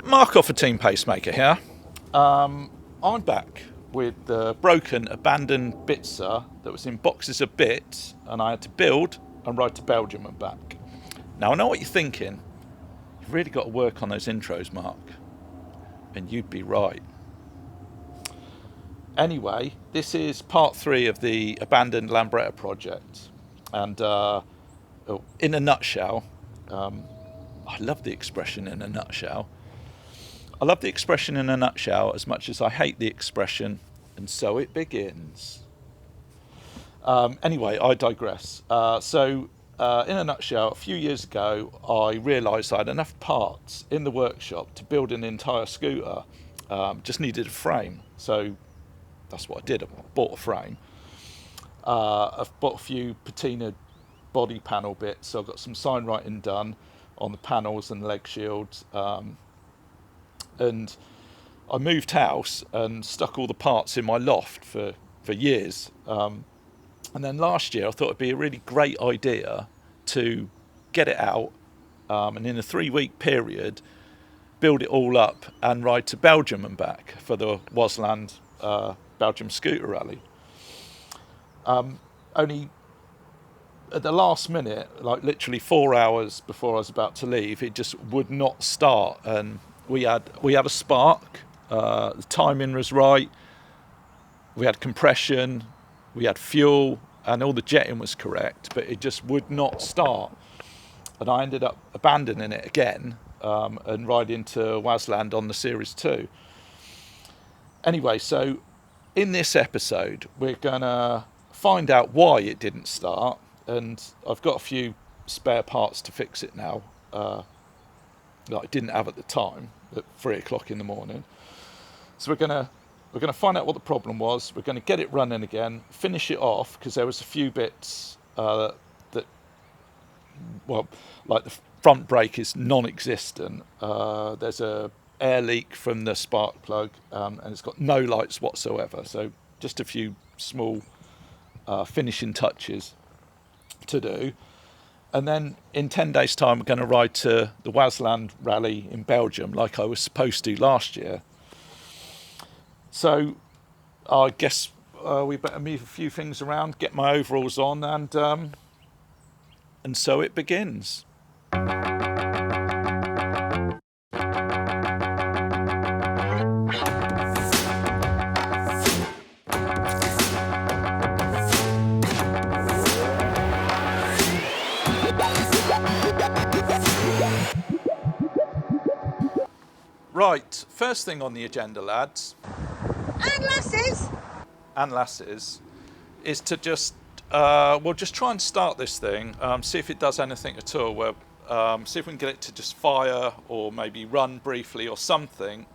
Mark off a Team Pacemaker here. I'm back with the broken, abandoned bitza that was in boxes of bits, and I had to build and ride to Belgium and back. Now, I know what you're thinking. You've really got to work on those intros, Mark. And you'd be right. Anyway, this is part 3 of the abandoned Lambretta project. And in a nutshell, I love the expression in a nutshell. I love the expression in a nutshell as much as I hate the expression, and so it begins. Anyway, I digress. In a nutshell, a few years ago, I realised I had enough parts in the workshop to build an entire scooter. Just needed a frame, so that's what I did. I bought a frame. I've bought a few patina body panel bits, so I've got some signwriting done on the panels and leg shields. And I moved house and stuck all the parts in my loft for years. And then last year I thought it'd be a really great idea to get it out and in a 3-week period build it all up and ride to Belgium and back for the Waasland Belgium scooter rally. Only at the last minute, like literally 4 hours before I was about to leave, it just would not start, and we had a spark, the timing was right, we had compression, we had fuel, and all the jetting was correct, but it just would not start. And I ended up abandoning it again and riding to Waasland on the Series 2. Anyway, so in this episode, we're going to find out why it didn't start, and I've got a few spare parts to fix it now that I didn't have at the time at 3 o'clock in the morning. So we're gonna find out what the problem was. We're going to get it running again, finish it off, because there was a few bits like the front brake is non-existent. There's a air leak from the spark plug, and it's got no lights whatsoever. So just a few small finishing touches to do. And then in 10 days' time, we're going to ride to the Waasland rally in Belgium like I was supposed to last year. So I guess we better move a few things around, get my overalls on, and so it begins. Right, first thing on the agenda, lads. And lasses, is to just try and start this thing, see if it does anything at all, see if we can get it to just fire or maybe run briefly or something,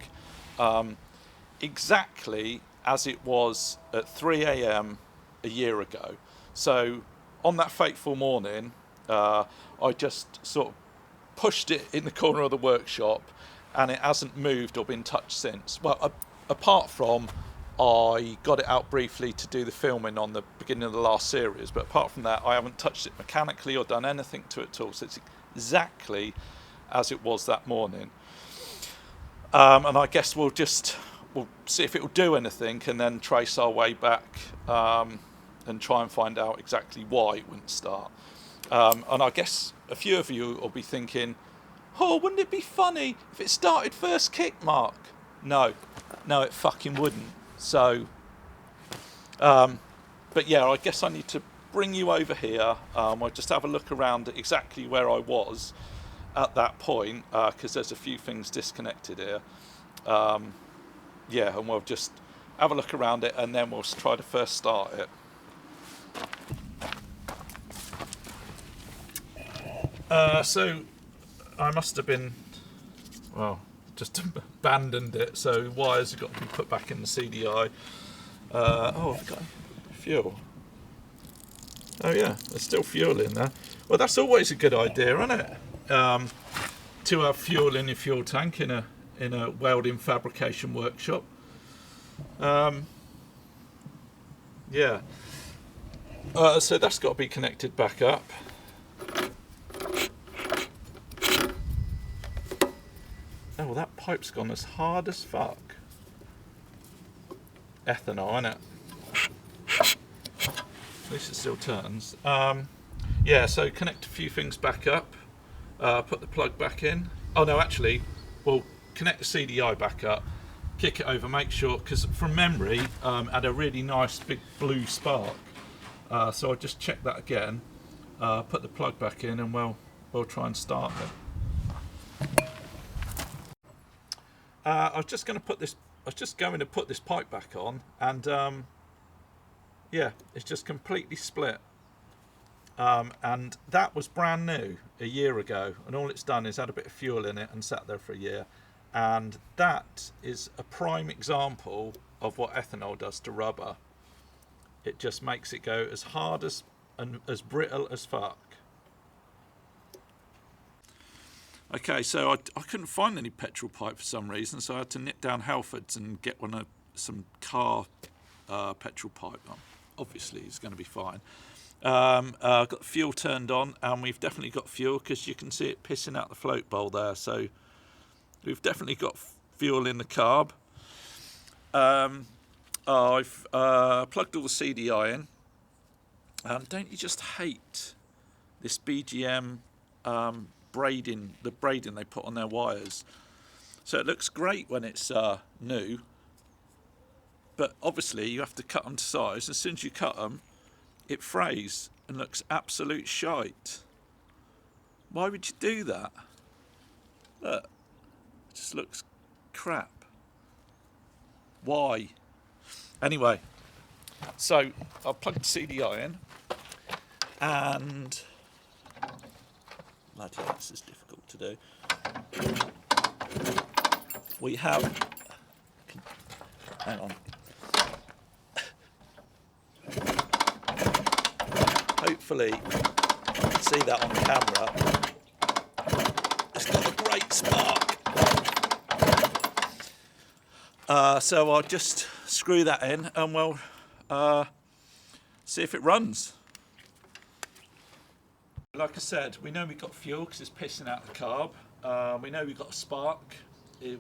exactly as it was at 3 a.m. a year ago. So on that fateful morning, I just sort of pushed it in the corner of the workshop, and it hasn't moved or been touched since. Well, apart from I got it out briefly to do the filming on the beginning of the last series, but apart from that, I haven't touched it mechanically or done anything to it at all. So it's exactly as it was that morning. And I guess we'll see if it will do anything, and then trace our way back and try and find out exactly why it wouldn't start. And I guess a few of you will be thinking, oh, wouldn't it be funny if it started first kick, Mark? No, it fucking wouldn't. So, but yeah, I guess I need to bring you over here. I'll just have a look around at exactly where I was at that point, because there's a few things disconnected here. And we'll just have a look around it, and then we'll try to first start it. So I must have been, just abandoned it, so wires have got to be put back in the CDI. I've got fuel. Oh yeah, there's still fuel in there. Well, that's always a good idea, isn't it? To have fuel in your fuel tank in a welding fabrication workshop. So that's got to be connected back up. Oh, well, that pipe's gone as hard as fuck. Ethanol, innit? At least it still turns. Yeah, so connect a few things back up. Put the plug back in. Oh no, actually, we'll connect the CDI back up. Kick it over, make sure, because from memory, had a really nice big blue spark. So I'll just check that again. Put the plug back in, and we'll try and start it. I was just going to put this pipe back on, and yeah, it's just completely split. And that was brand new a year ago, and all it's done is had a bit of fuel in it and sat there for a year. And that is a prime example of what ethanol does to rubber. It just makes it go as hard as and as brittle as fuck. Okay, so I couldn't find any petrol pipe for some reason, so I had to nip down Halfords and get some car petrol pipe. Obviously, it's going to be fine. Got the fuel turned on, and we've definitely got fuel because you can see it pissing out the float bowl there. So we've definitely got fuel in the carb. I've plugged all the CDI in. Don't you just hate this BGM braiding, the braiding they put on their wires? So it looks great when it's new, but obviously you have to cut them to size. As soon as you cut them, it frays and looks absolute shite. Why would you do that? Look, it just looks crap. Why? Anyway, so I'll plug the CDI in, and bloody hell, this is difficult to do. We have, hang on. Hopefully, you can see that on camera. It's got a great spark. So I'll just screw that in, and we'll see if it runs. Like I said, we know we've got fuel because it's pissing out the carb. We know we've got a spark.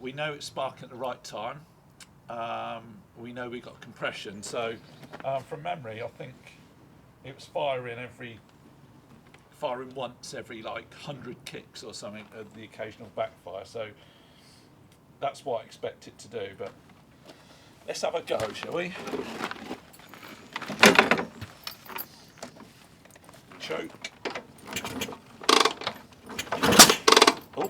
We know it's sparking at the right time. We know we've got compression. So from memory, I think it was firing once every like 100 kicks or something, the occasional backfire. So that's what I expect it to do. But let's have a go, shall we? Choke. Oh.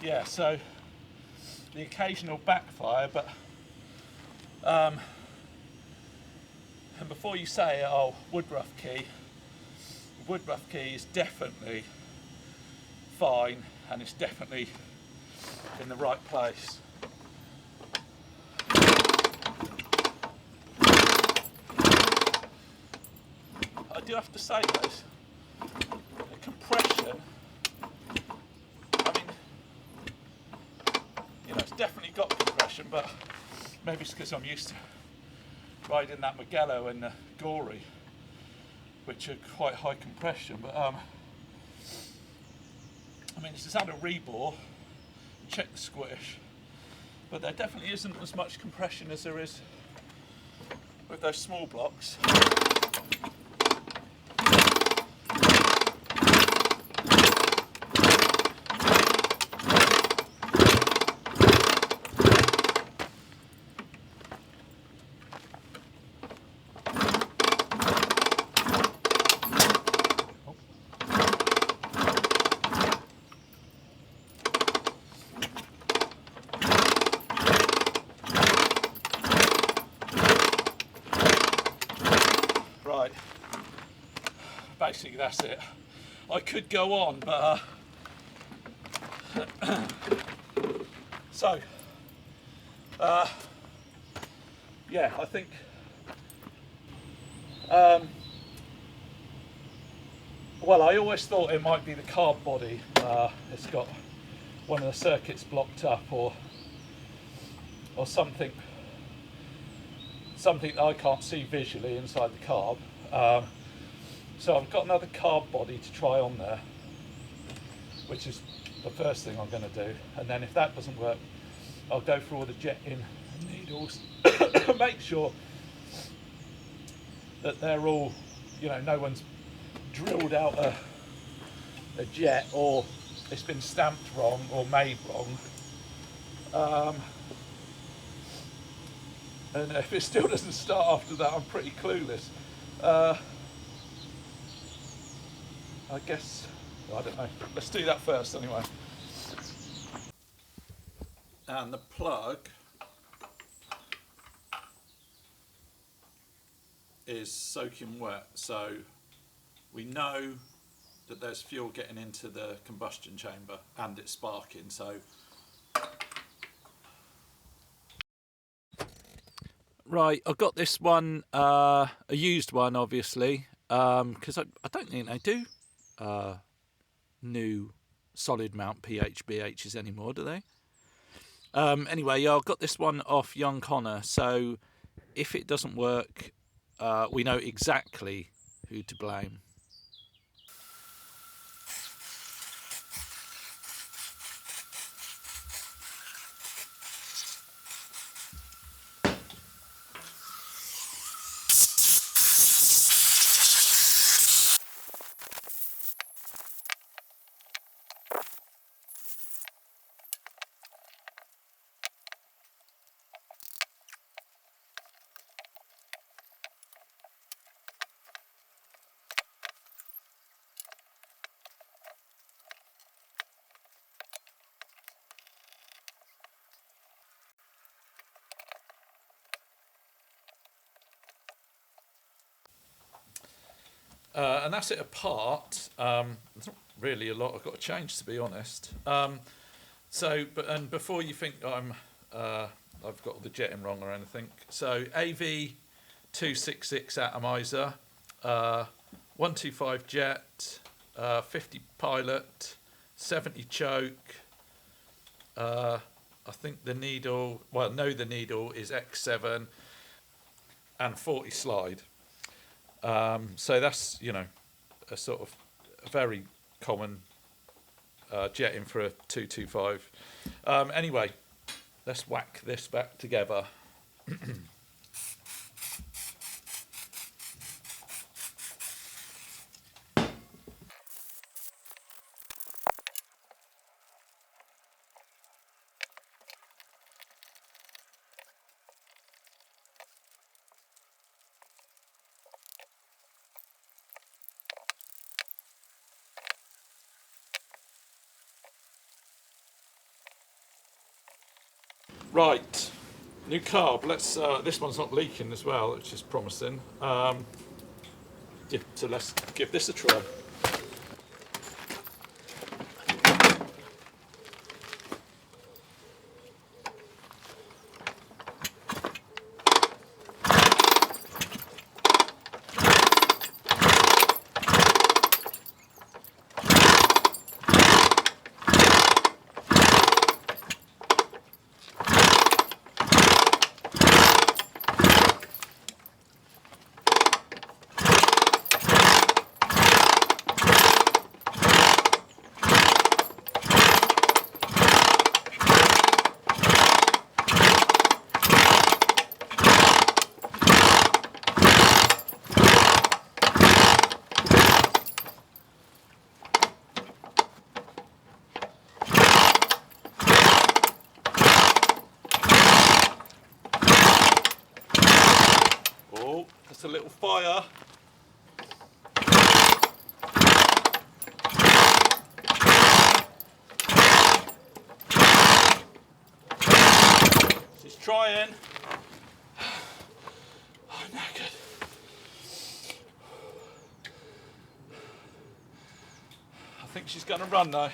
Yeah, so the occasional backfire, but and before you say, oh, Woodruff key is definitely fine, and it's definitely in the right place. I do have to say this, the compression, it's definitely got compression, but maybe it's because I'm used to riding that Mugello and the Gory, which are quite high compression. But this has had a rebore. Check the squish. but there definitely isn't as much compression as there is with those small blocks. Right, basically that's it. I could go on, but yeah, I think well, I always thought it might be the carb body. It's got one of the circuits blocked up, or something that I can't see visually inside the carb. So I've got another carb body to try on there, which is the first thing I'm going to do. And then if that doesn't work, I'll go through all the jetting needles, make sure that they're all, no one's drilled out a jet, or it's been stamped wrong or made wrong. And if it still doesn't start after that, I'm pretty clueless. I guess, I don't know. Let's do that first anyway. And the plug is soaking wet, so we know that there's fuel getting into the combustion chamber and it's sparking, so right, I've got this one, a used one obviously, because I don't think they do new solid mount PHBHs anymore, do they? Anyway, yeah, I've got this one off Young Connor, so if it doesn't work, we know exactly who to blame. And that's it apart. There's not really a lot I've got to change, to be honest. And before you think I've got the jetting wrong or anything, so AV 266 atomizer, 125 jet, 50 pilot, 70 choke. I think the needle, the needle is X7 and 40 slide. So that's, a sort of a very common jetting for a 225. Anyway, let's whack this back together. Right, new carb. Let's. This one's not leaking as well, which is promising. Yeah, so let's give this a try. Just a little fire. She's trying. I'm knackered. I think she's going to run now.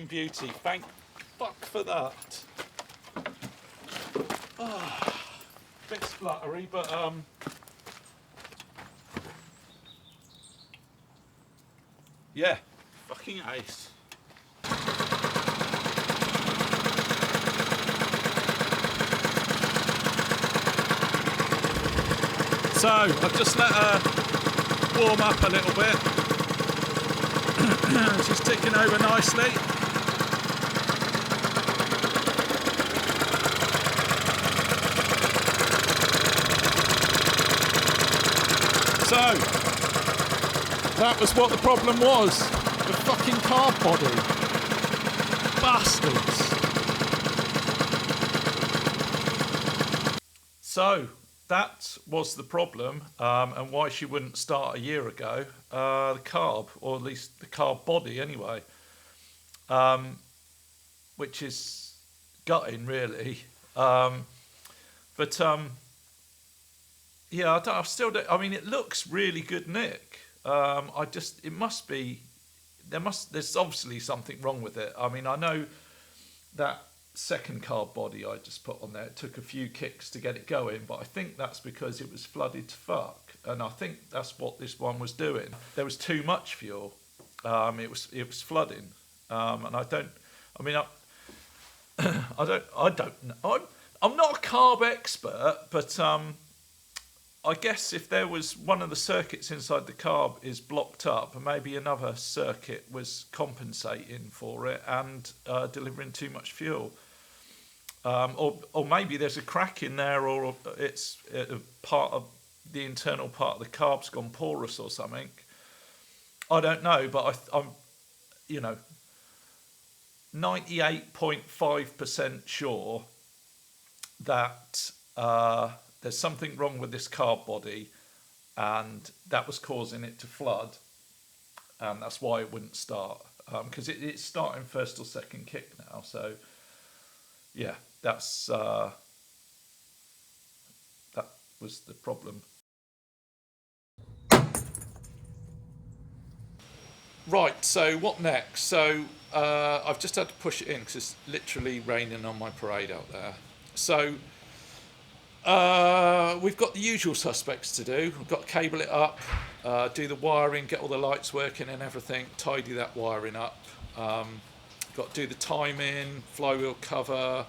Beauty, thank fuck for that. Oh, bit spluttery, but yeah, fucking ace. So I've just let her warm up a little bit. She's ticking over nicely. So, that was what the problem was. The fucking carb body. Bastards. So, that was the problem, and why she wouldn't start a year ago. The carb, or at least the carb body anyway. Which is gutting, really. Yeah, I still don't. I mean, it looks really good nick. It must be. There's obviously something wrong with it. I mean, I know that second carb body I just put on there, it took a few kicks to get it going, but I think that's because it was flooded to fuck, and I think that's what this one was doing. There was too much fuel. It was flooding, and I don't. I mean, I don't know. I'm not a carb expert, but I guess if there was one of the circuits inside the carb is blocked up, and maybe another circuit was compensating for it and delivering too much fuel, or maybe there's a crack in there, or it's part of the internal part of the carb's gone porous or something. I don't know, but I'm 98.5% sure that there's something wrong with this carb body, and that was causing it to flood, and that's why it wouldn't start, because it's starting first or second kick now. So yeah, that was the problem. Right, so what next? So I've just had to push it in because it's literally raining on my parade out there. So we've got the usual suspects to do. We've got to cable it up, do the wiring, get all the lights working and everything, tidy that wiring up. Got to do the timing, flywheel cover,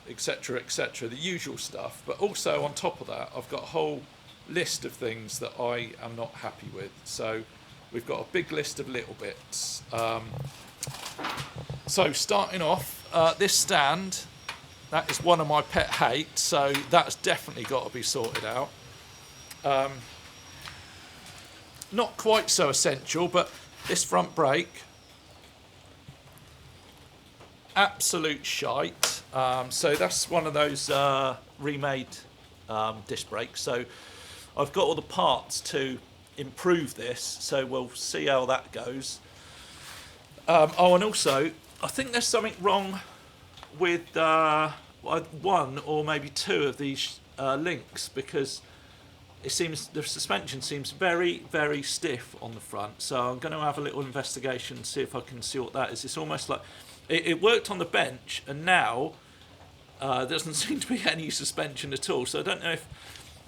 etc., etc., the usual stuff. But also on top of that, I've got a whole list of things that I am not happy with. So we've got a big list of little bits. So starting off, this stand, that is one of my pet hates, so that's definitely got to be sorted out. Not quite so essential, but this front brake, absolute shite. So that's one of those remade disc brakes. So I've got all the parts to improve this, so we'll see how that goes. Oh, and also, I think there's something wrong with one or maybe two of these links, because it seems the suspension seems very, very stiff on the front. So I'm going to have a little investigation and see if I can see what that is. It's almost like it worked on the bench, and now there doesn't seem to be any suspension at all. So I don't know if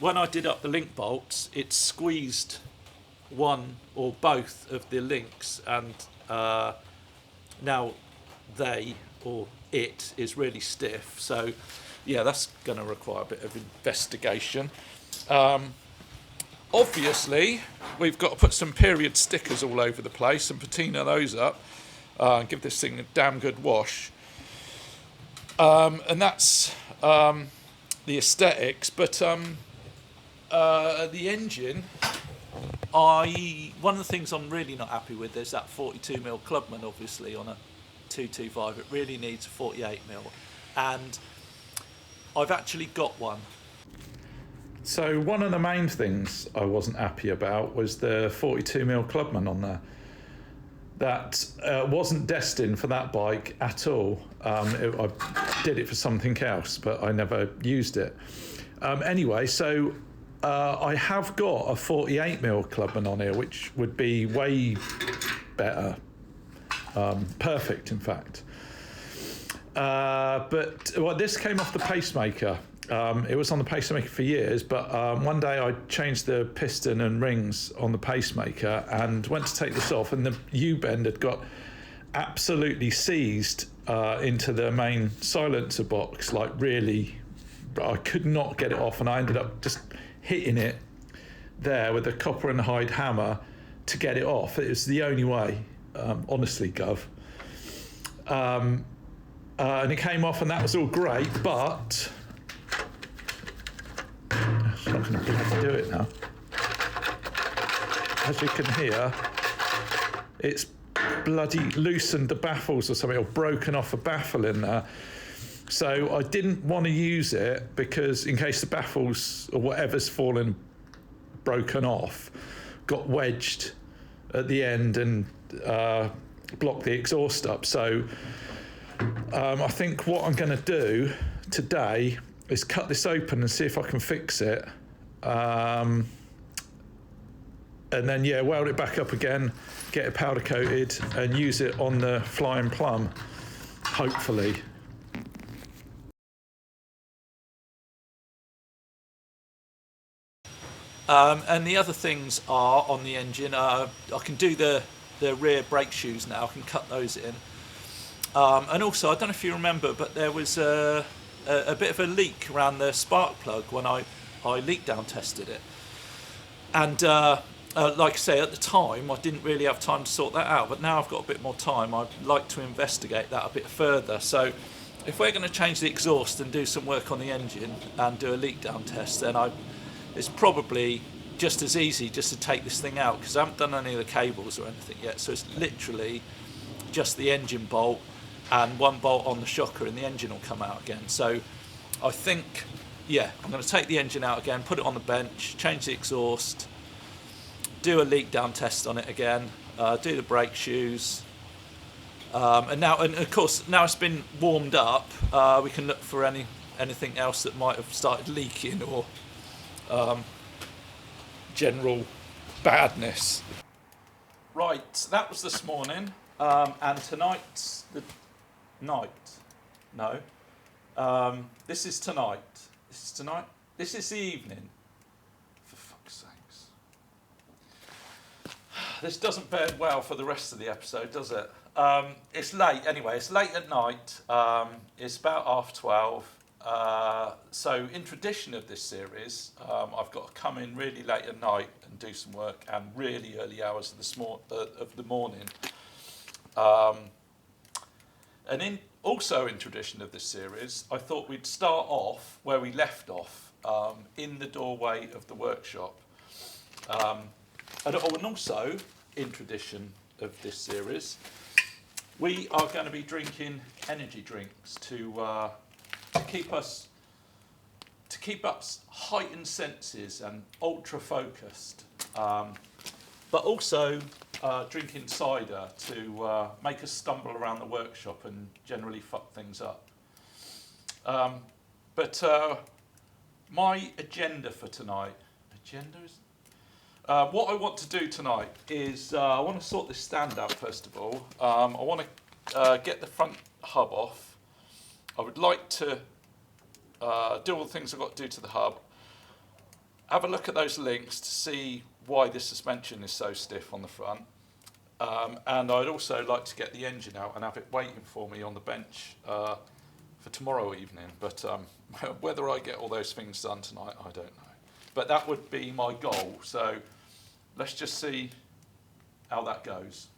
when I did up the link bolts, it squeezed one or both of the links, and now they or it is really stiff. So yeah, that's going to require a bit of investigation. Obviously, we've got to put some period stickers all over the place and patina those up and give this thing a damn good wash. And that's the aesthetics. But the engine, one of the things I'm really not happy with is that 42mm Clubman, obviously, on a 225. It really needs a 48mm. And I've actually got one. So one of the main things I wasn't happy about was the 42mm Clubman on there. That wasn't destined for that bike at all. I did it for something else, but I never used it. Anyway, so I have got a 48mm Clubman on here, which would be way better. Perfect, in fact. But well, this came off the Pacemaker. It was on the Pacemaker for years, but one day I changed the piston and rings on the Pacemaker and went to take this off, and the U-bend had got absolutely seized into the main silencer box. Like, really, I could not get it off, and I ended up just hitting it there with a copper and hide hammer to get it off. It was the only way, honestly, Gov. And it came off, and that was all great, but I'm not going to bloody do it now. As you can hear, it's bloody loosened the baffles or something, or broken off a baffle in there. So I didn't want to use it, because in case the baffles or whatever's fallen, broken off, got wedged at the end and blocked the exhaust up. So I think what I'm going to do today is cut this open and see if I can fix it. And then, yeah, weld it back up again, get it powder coated and use it on the Flying Plum, hopefully. And the other things are on the engine. I can do the rear brake shoes now. I can cut those in. And also, I don't know if you remember, but there was a bit of a leak around the spark plug when I leak down tested it. And like I say, at the time, I didn't really have time to sort that out. But now I've got a bit more time. I'd like to investigate that a bit further. So if we're going to change the exhaust and do some work on the engine and do a leak down test, then it's probably just as easy just to take this thing out, because I haven't done any of the cables or anything yet. So it's literally just the engine bolt and one bolt on the shocker, and the engine will come out again. So I think, yeah, I'm going to take the engine out again, put it on the bench, change the exhaust, do a leak down test on it again, do the brake shoes, and of course now it's been warmed up, we can look for anything else that might have started leaking or general badness. Right, so that was this morning, and tonight's the night. No, this is tonight. This is tonight. This is the evening. For fuck's sakes. This doesn't bode well for the rest of the episode, does it? It's late anyway. It's late at night. It's about 12:30. So in tradition of this series, I've got to come in really late at night and do some work, and really early hours of the morning. And also in tradition of this series, I thought we'd start off where we left off, in the doorway of the workshop. And also in tradition of this series, we are going to be drinking energy drinks to keep us heightened senses and ultra focused, but also drinking cider to make us stumble around the workshop and generally fuck things up. But my agenda for tonight, what I want to do tonight is I want to sort this stand out first of all. I want to get the front hub off. I would like to do all the things I've got to do to the hub. Have a look at those links to see why this suspension is so stiff on the front. And I'd also like to get the engine out and have it waiting for me on the bench for tomorrow evening. But whether I get all those things done tonight, I don't know. But that would be my goal. So let's just see how that goes.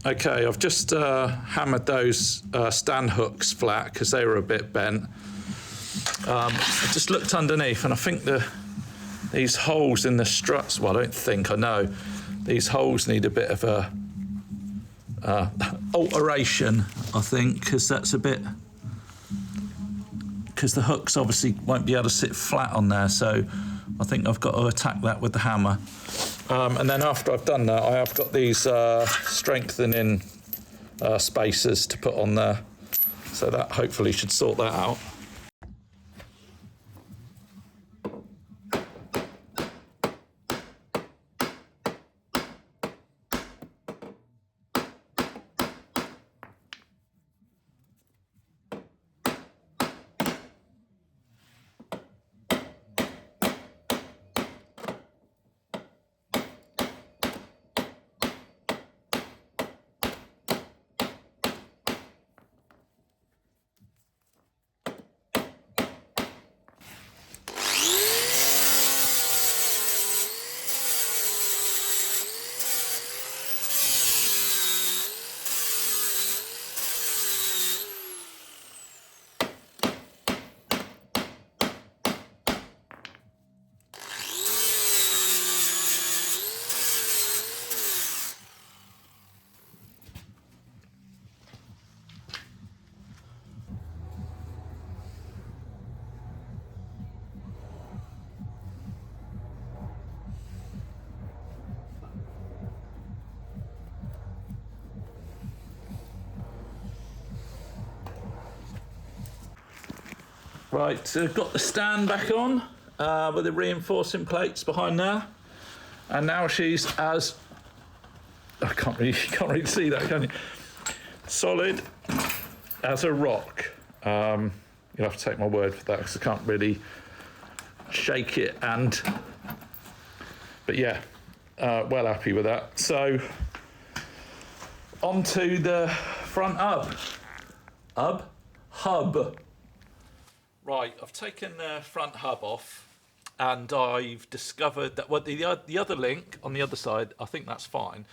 Okay, I've just hammered those stand hooks flat because they were a bit bent. I just looked underneath and I think these holes in the struts, well, I don't think, I know, these holes need a bit of a alteration, I think, because that's a bit, because the hooks obviously won't be able to sit flat on there, so I think I've got to attack that with the hammer. And then after I've done that, I have got these strengthening spacers to put on there. So that hopefully should sort that out. Right, so got the stand back on with the reinforcing plates behind there, and now she's as, you can't really see that, can you? Solid as a rock. You'll have to take my word for that because I can't really shake it, but yeah, well happy with that. So onto the front hub. Right, I've taken the front hub off and I've discovered that, well, the other link on the other side, I think that's fine.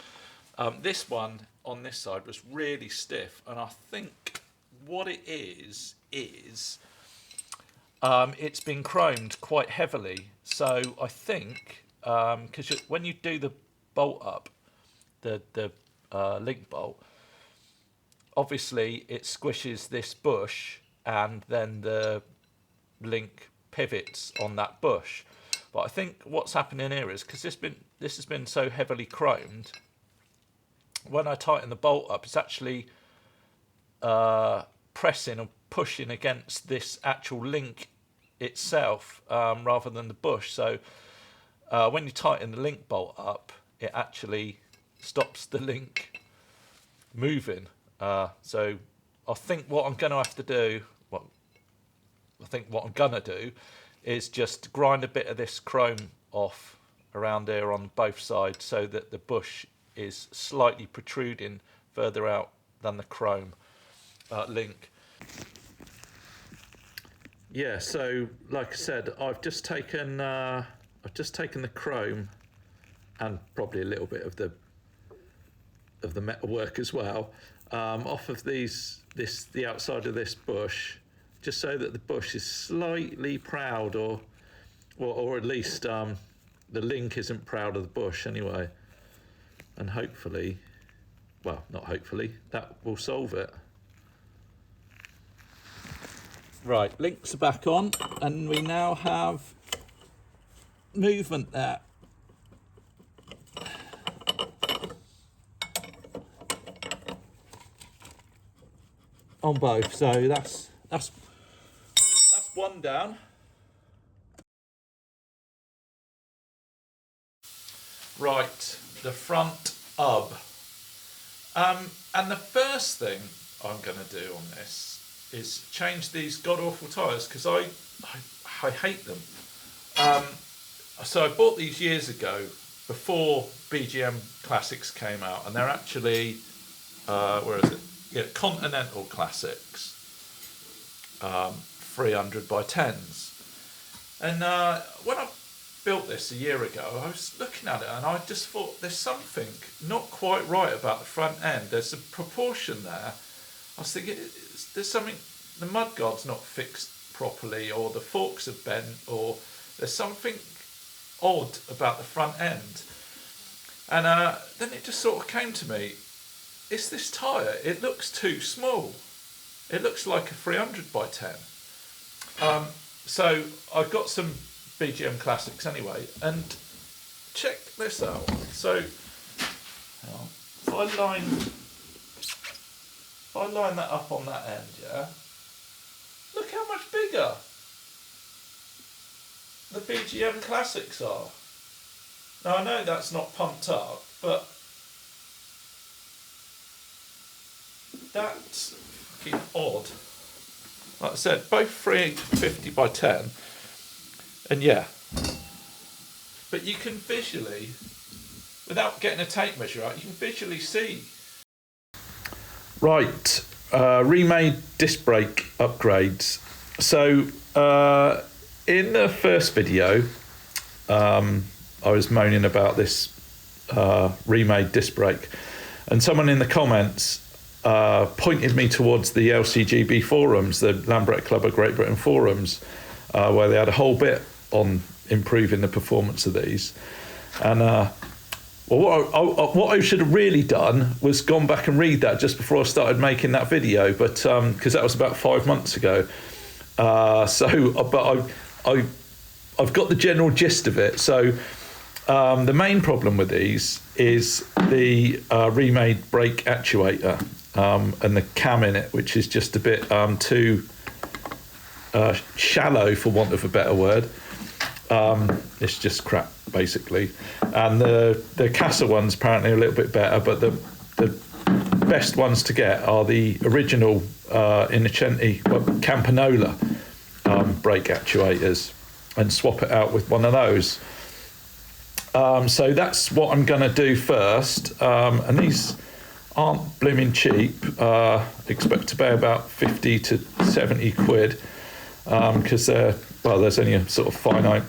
This one on this side was really stiff, and I think what it is it's been chromed quite heavily. So I think, because when you do the bolt up, the link bolt, obviously it squishes this bush and then the link pivots on that bush. But I think what's happening here is, because this has been so heavily chromed, when I tighten the bolt up, it's actually pressing or pushing against this actual link itself rather than the bush. So when you tighten the link bolt up, it actually stops the link moving. So I think what I'm going to have to do, is just grind a bit of this chrome off around here on both sides so that the bush is slightly protruding further out than the chrome link. Yeah, so like I said, I've just taken the chrome and probably a little bit of the metal work as well off of the outside of this bush, just so that the bush is slightly proud, or at least the link isn't proud of the bush anyway. And hopefully, well, not hopefully, that will solve it. Right, links are back on, and we now have movement there. On both, so that's one down. Right, the front hub. And the first thing I'm going to do on this is change these god-awful tyres, because I hate them. So I bought these years ago, before BGM Classics came out, and they're actually, where is it? Yeah, Continental Classics, 300 by 10s. And when I built this a year ago, I was looking at it and I just thought there's something not quite right about the front end. There's a proportion there. I was thinking there's something, the mudguard's not fixed properly, or the forks are bent, or there's something odd about the front end. And then it just sort of came to me, it's this tyre, it looks too small. It looks like a 300 by 10. So I've got some BGM Classics anyway, and check this out. So if I line that up on that end, yeah, look how much bigger the BGM Classics are. Now I know that's not pumped up, but that's fucking odd. Like I said, both 350 by 10, and yeah. But you can visually, without getting a tape measure out, you can visually see. Right, remade disc brake upgrades. So in the first video, I was moaning about this remade disc brake, and someone in the comments pointed me towards the LCGB forums, the Lambretta Club of Great Britain forums, where they had a whole bit on improving the performance of these. And what I should have really done was gone back and read that just before I started making that video, but because that was about 5 months ago. But I've got the general gist of it. So the main problem with these is the remade brake actuator and the cam in it, which is just a bit too shallow, for want of a better word. It's just crap, basically. And the Casa ones apparently are a little bit better, but the best ones to get are the original Innocenti Campanola brake actuators, and swap it out with one of those. So that's what I'm going to do first. And these aren't blooming cheap. Expect to pay about 50 to 70 quid, because there's only a sort of finite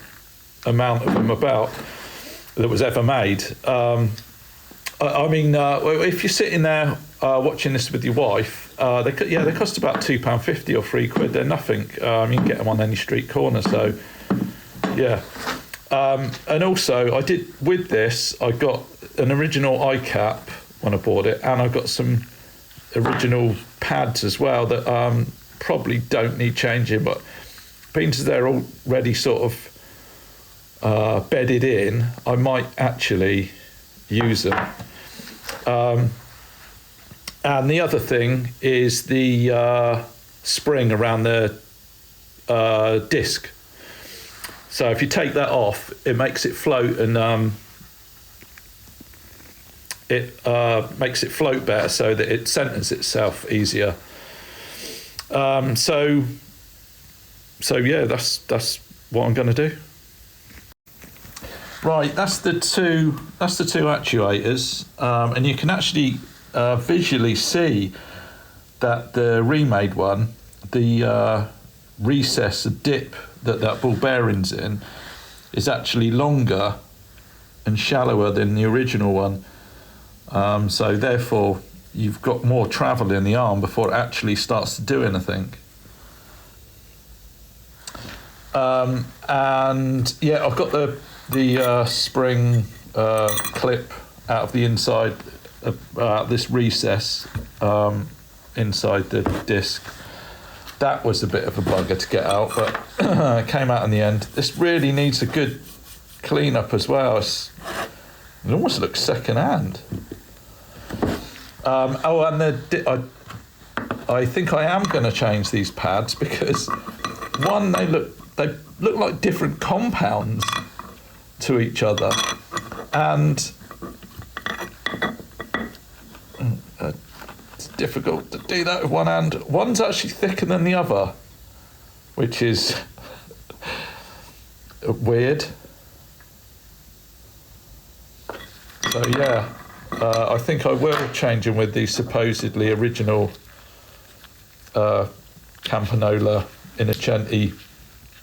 amount of them about that was ever made. I mean, if you're sitting there watching this with your wife, they cost about £2.50 or £3. They're nothing. You can get them on any street corner. So yeah. And also, I did with this. I got an original iCap when I bought it, and I got some original pads as well that probably don't need changing, but being as they're already sort of bedded in, I might actually use them. And the other thing is the spring around the disc. So if you take that off, it makes it float, and it makes it float better so that it centers itself easier. So yeah, that's what I'm going to do. Right, that's the two actuators, and you can actually visually see that the remade one, the recess, the dip that ball bearing's in, is actually longer and shallower than the original one. So therefore, you've got more travel in the arm before it actually starts to do anything. And yeah, I've got the spring clip out of the inside of this recess inside the disc. That was a bit of a bugger to get out, but it came out in the end. This really needs a good clean up as well. It almost looks second hand. And I think I am going to change these pads because one, they look like different compounds to each other, and it's difficult to do that with one hand. One's actually thicker than the other, which is weird. So yeah, I think I will change them with the supposedly original Campanola Innocenti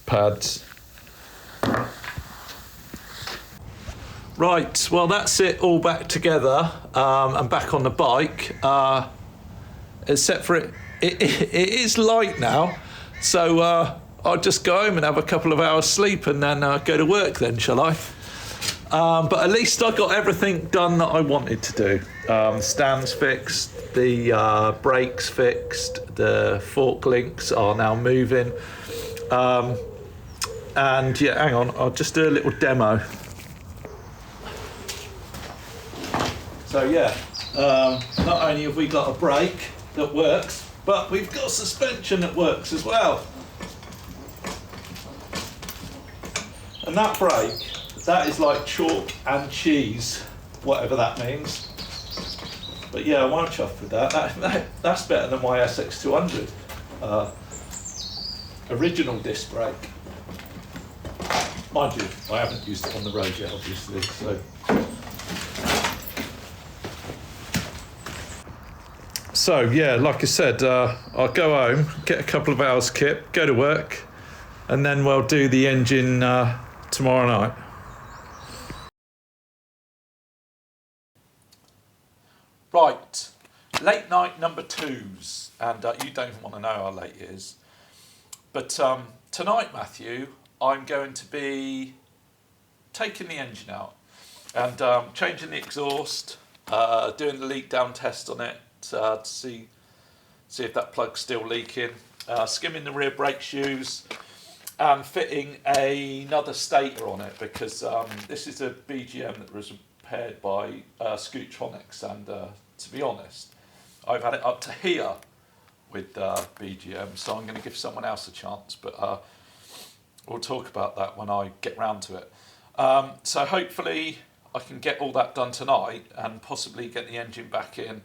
pads. Right, well that's it, all back together and back on the bike. Except for it is light now, so I'll just go home and have a couple of hours sleep and then go to work then, shall I? But at least I got everything done that I wanted to do. Stands fixed, the brakes fixed, the fork links are now moving. And yeah, hang on, I'll just do a little demo. So yeah, not only have we got a brake that works, but we've got suspension that works as well. And that brake, that is like chalk and cheese, whatever that means. But yeah, I'm chuffed with that. That's better than my SX200 original disc brake. Mind you, I haven't used it on the road yet, obviously. So yeah, like I said, I'll go home, get a couple of hours kit, go to work, and then we'll do the engine tomorrow night. Right, late night number twos, and you don't even want to know how late it is. But tonight, Matthew, I'm going to be taking the engine out and changing the exhaust, doing the leak down test on it to see if that plug's still leaking, skimming the rear brake shoes, and fitting another stator on it because this is a BGM that was repaired by Scootronics, and to be honest, I've had it up to here with BGM, so I'm going to give someone else a chance, but we'll talk about that when I get round to it. So hopefully I can get all that done tonight and possibly get the engine back in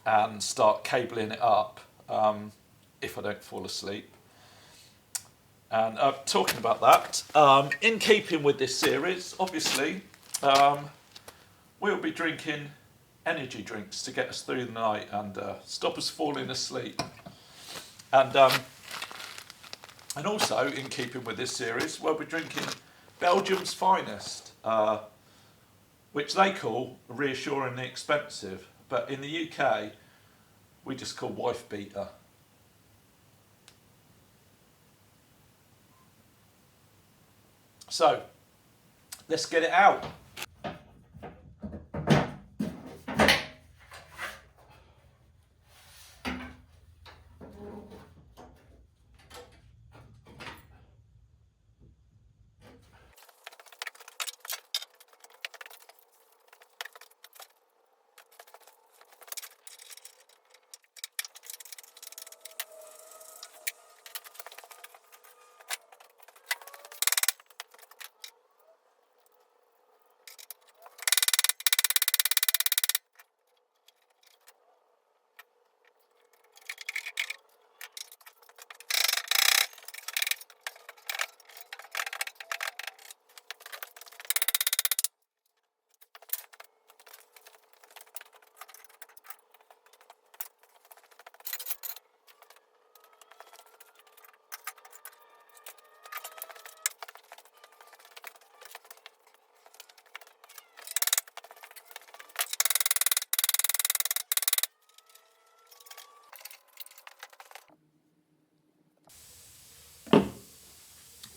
and start cabling it up if I don't fall asleep. And talking about that, in keeping with this series, obviously, we'll be drinking energy drinks to get us through the night and stop us falling asleep. And also, in keeping with this series, we'll be drinking Belgium's finest, which they call reassuringly expensive, but in the UK, we just call wife beater. So, let's get it out.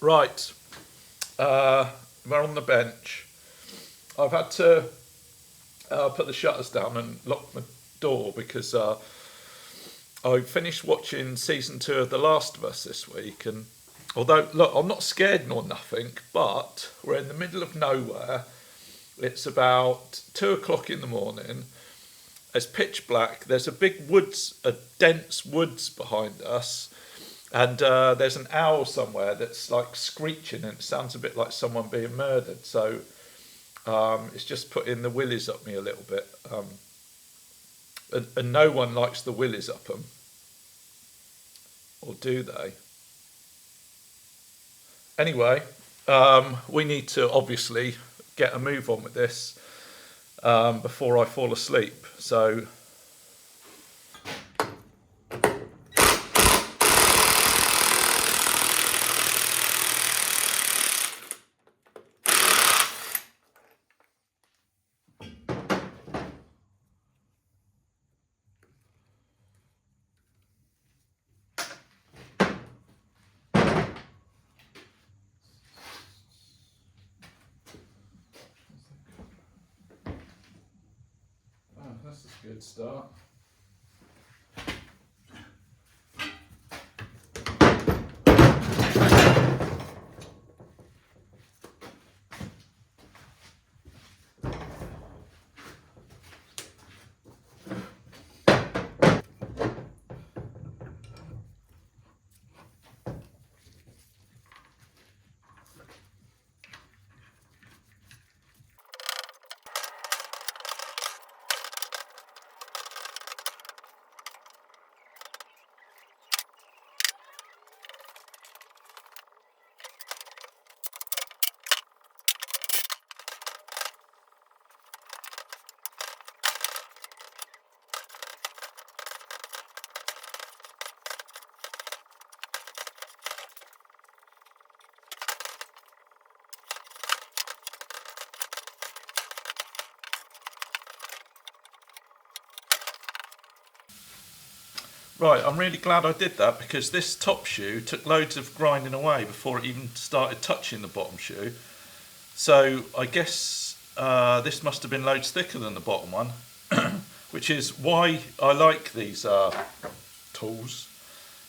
Right, we're on the bench. I've had to put the shutters down and lock my door because I finished watching season 2 of The Last of Us this week, and although, look, I'm not scared nor nothing, but we're in the middle of nowhere. It's about 2 o'clock in the morning. It's pitch black. There's a dense woods behind us, and there's an owl somewhere that's like screeching, and it sounds a bit like someone being murdered. So it's just putting the willies up me a little bit. And no one likes the willies up them, or do they? Anyway, we need to obviously get a move on with this before I fall asleep. So that's a good start. Right, I'm really glad I did that because this top shoe took loads of grinding away before it even started touching the bottom shoe. So I guess this must have been loads thicker than the bottom one, which is why I like these tools,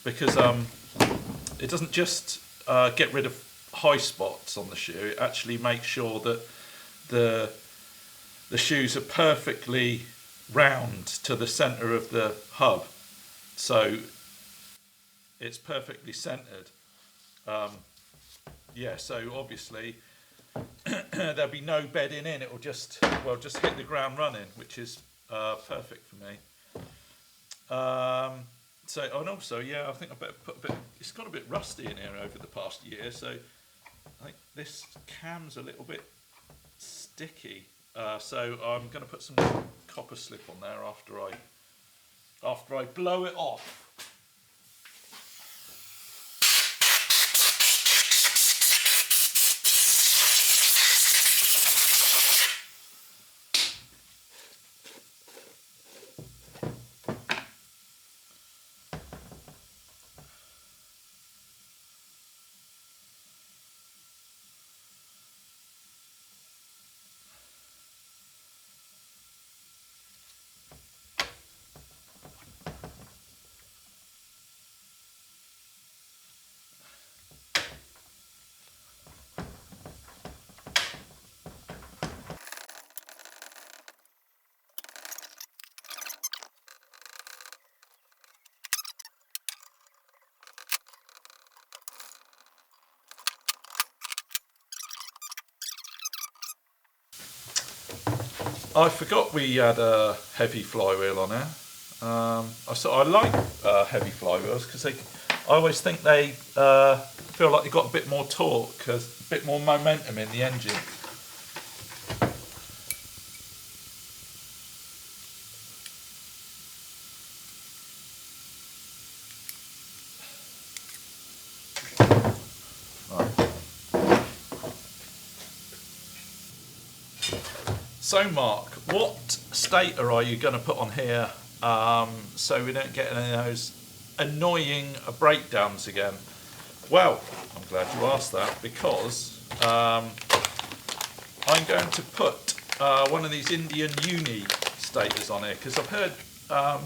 because it doesn't just get rid of high spots on the shoe, it actually makes sure that the shoes are perfectly round to the centre of the hub. So it's perfectly centered. Yeah, so obviously there'll be no bedding in. It will just hit the ground running, which is perfect for me. So, and also, yeah, I think I better put a bit. It's got a bit rusty in here over the past year, so I think this cam's a little bit sticky. So I'm going to put some copper slip on there after I blow it off. I forgot we had a heavy flywheel on here. I like heavy flywheels because I always think they feel like they've got a bit more torque, a bit more momentum in the engine. So Mark, what stator are you going to put on here so we don't get any of those annoying breakdowns again? Well, I'm glad you asked that, because I'm going to put one of these Indian uni stators on here, because I've heard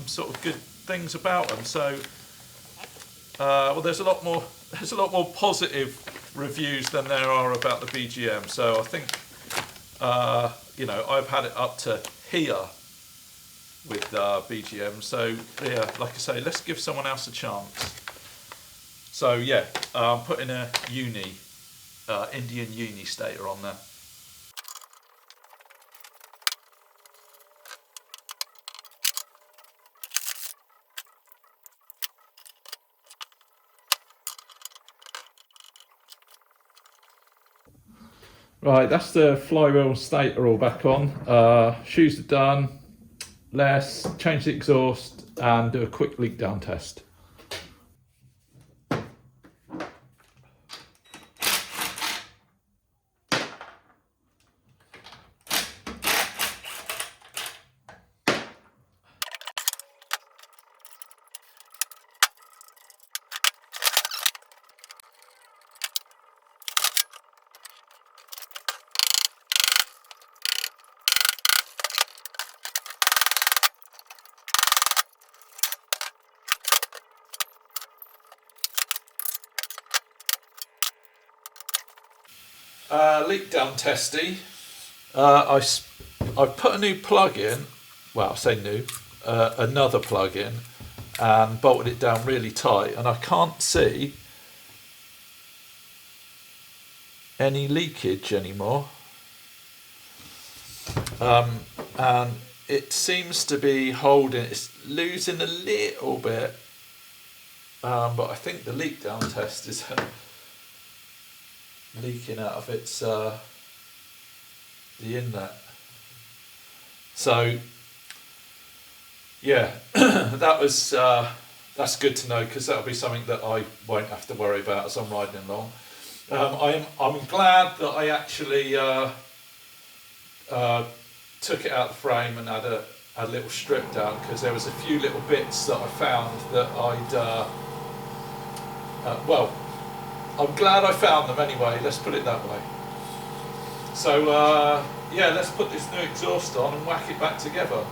sort of good things about them. So, well, there's a lot more positive reviews than there are about the BGM. So I think, you know, I've had it up to here with BGM. So yeah, like I say, let's give someone else a chance. So yeah, I'm putting a Indian uni stator on there. Right, that's the flywheel stator all back on. Shoes are done. Let's change the exhaust and do a quick leak down test. Leak down testy. I put a new plug in. Well, I say new, another plug in, and bolted it down really tight, and I can't see any leakage anymore. And it seems to be holding. It's losing a little bit, but I think the leak down test is leaking out of its the inlet. So yeah, that's good to know, because that'll be something that I won't have to worry about as I'm riding along. I'm glad that I actually took it out of the frame and had a little strip down, because there was a few little bits that I found that well, I'm glad I found them anyway, let's put it that way. So yeah, let's put this new exhaust on and whack it back together.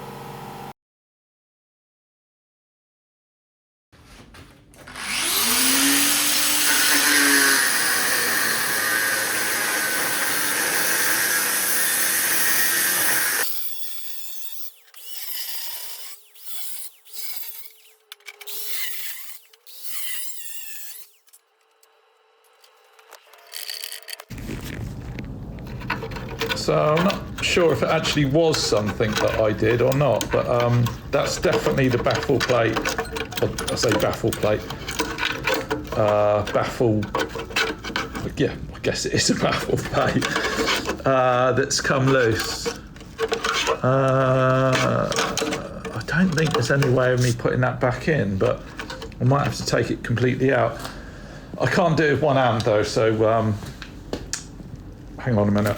So I'm not sure if it actually was something that I did or not, but that's definitely the baffle plate. I say baffle plate. Yeah, I guess it is a baffle plate that's come loose. I don't think there's any way of me putting that back in, but I might have to take it completely out. I can't do it with one hand though, so hang on a minute.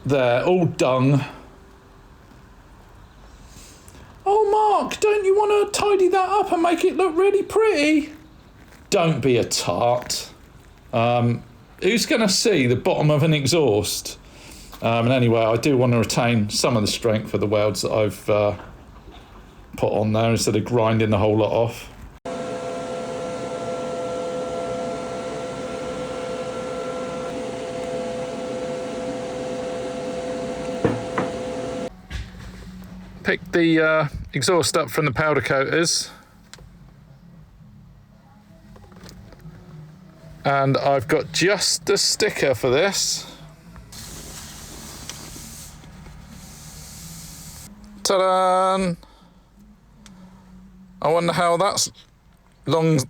There, all done. Oh, Mark, don't you want to tidy that up and make it look really pretty? Don't be a tart. Who's going to see the bottom of an exhaust? And anyway, I do want to retain some of the strength of the welds that I've put on there instead of grinding the whole lot off. Picked the exhaust up from the powder coaters, and I've got just the sticker for this. Ta-da! I wonder how that's long.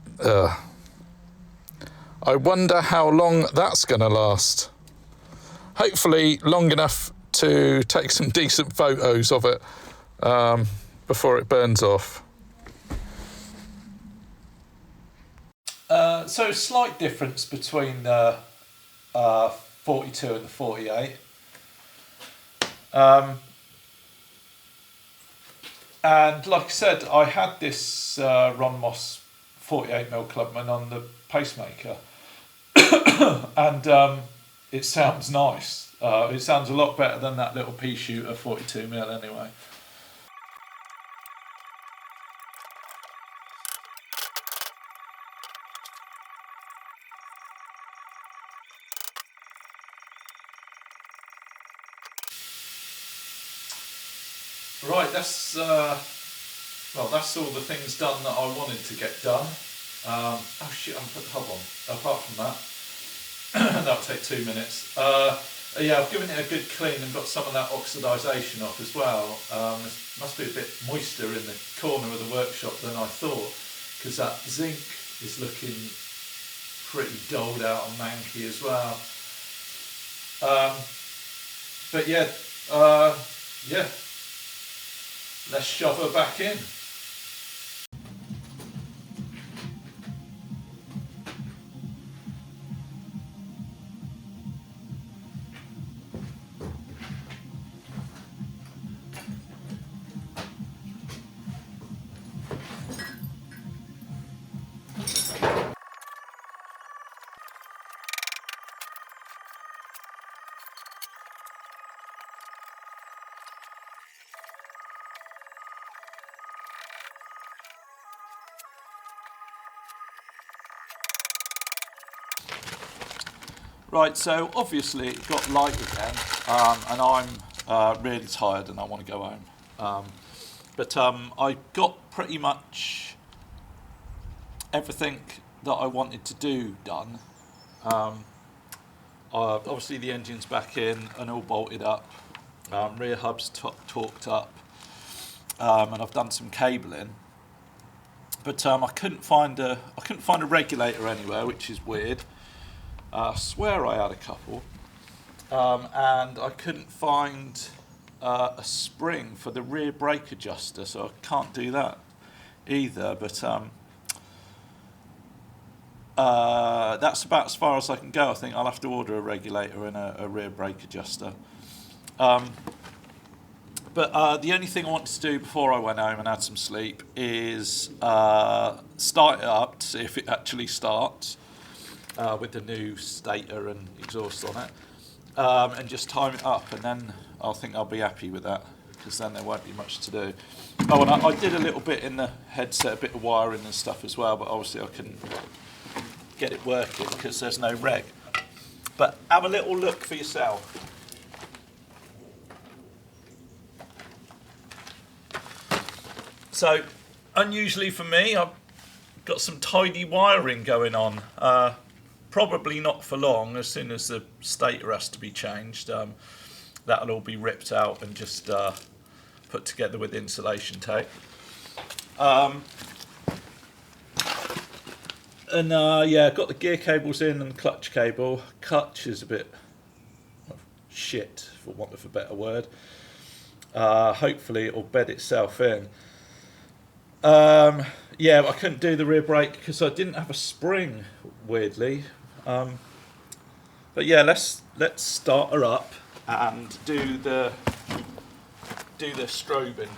I wonder how long that's going to last. Hopefully long enough to take some decent photos of it. before it burns off. So slight difference between the 42 and the 48. And like I said, I had this Ron Moss 48mm Clubman on the Pacemaker, and it sounds nice. It sounds a lot better than that little pea shooter 42mm anyway. Right, that's all the things done that I wanted to get done. Oh shit, I put the hub on. Apart from that, that'll take 2 minutes. Yeah, I've given it a good clean and got some of that oxidisation off as well. There must be a bit moister in the corner of the workshop than I thought, because that zinc is looking pretty dulled out and manky as well. But yeah, yeah. Let's shove her back in. Right, so obviously it got light again, and I'm really tired and I want to go home. But I got pretty much everything that I wanted to do done. Obviously the engine's back in and all bolted up, rear hub's torqued up, and I've done some cabling. But I couldn't find a regulator anywhere, which is weird. I swear I had a couple, and I couldn't find a spring for the rear brake adjuster, so I can't do that either. But that's about as far as I can go. I think I'll have to order a regulator and a rear brake adjuster. But the only thing I wanted to do before I went home and had some sleep is start it up to see if it actually starts. With the new Stator and exhaust on it, and just time it up, and then I think I'll be happy with that, because then there won't be much to do. Oh, and I did a little bit in the headset, a bit of wiring and stuff as well, but obviously I couldn't get it working because there's no reg. But have a little look for yourself. So, unusually for me, I've got some tidy wiring going on. Probably not for long. As soon as the stator has to be changed, that'll all be ripped out and just put together with insulation tape. And yeah, got the gear cables in and clutch cable. Clutch is a bit shit, for want of a better word. Hopefully it'll bed itself in. Yeah, I couldn't do the rear brake because I didn't have a spring, weirdly. But yeah, let's start her up and do the strobing.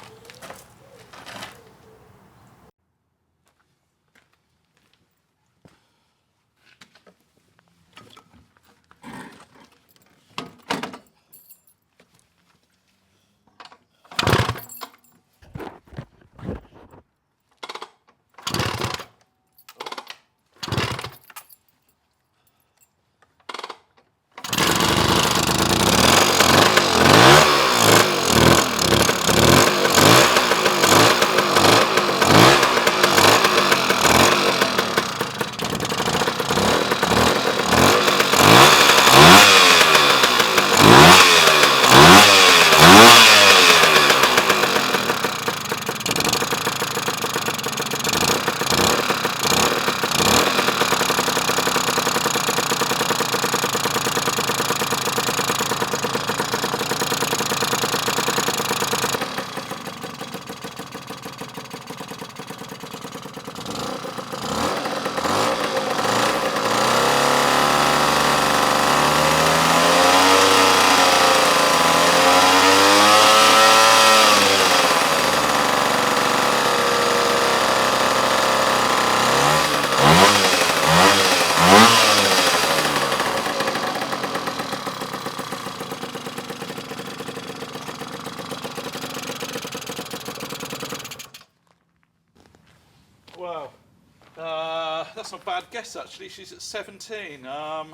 that's not a bad guess actually. She's at 17. I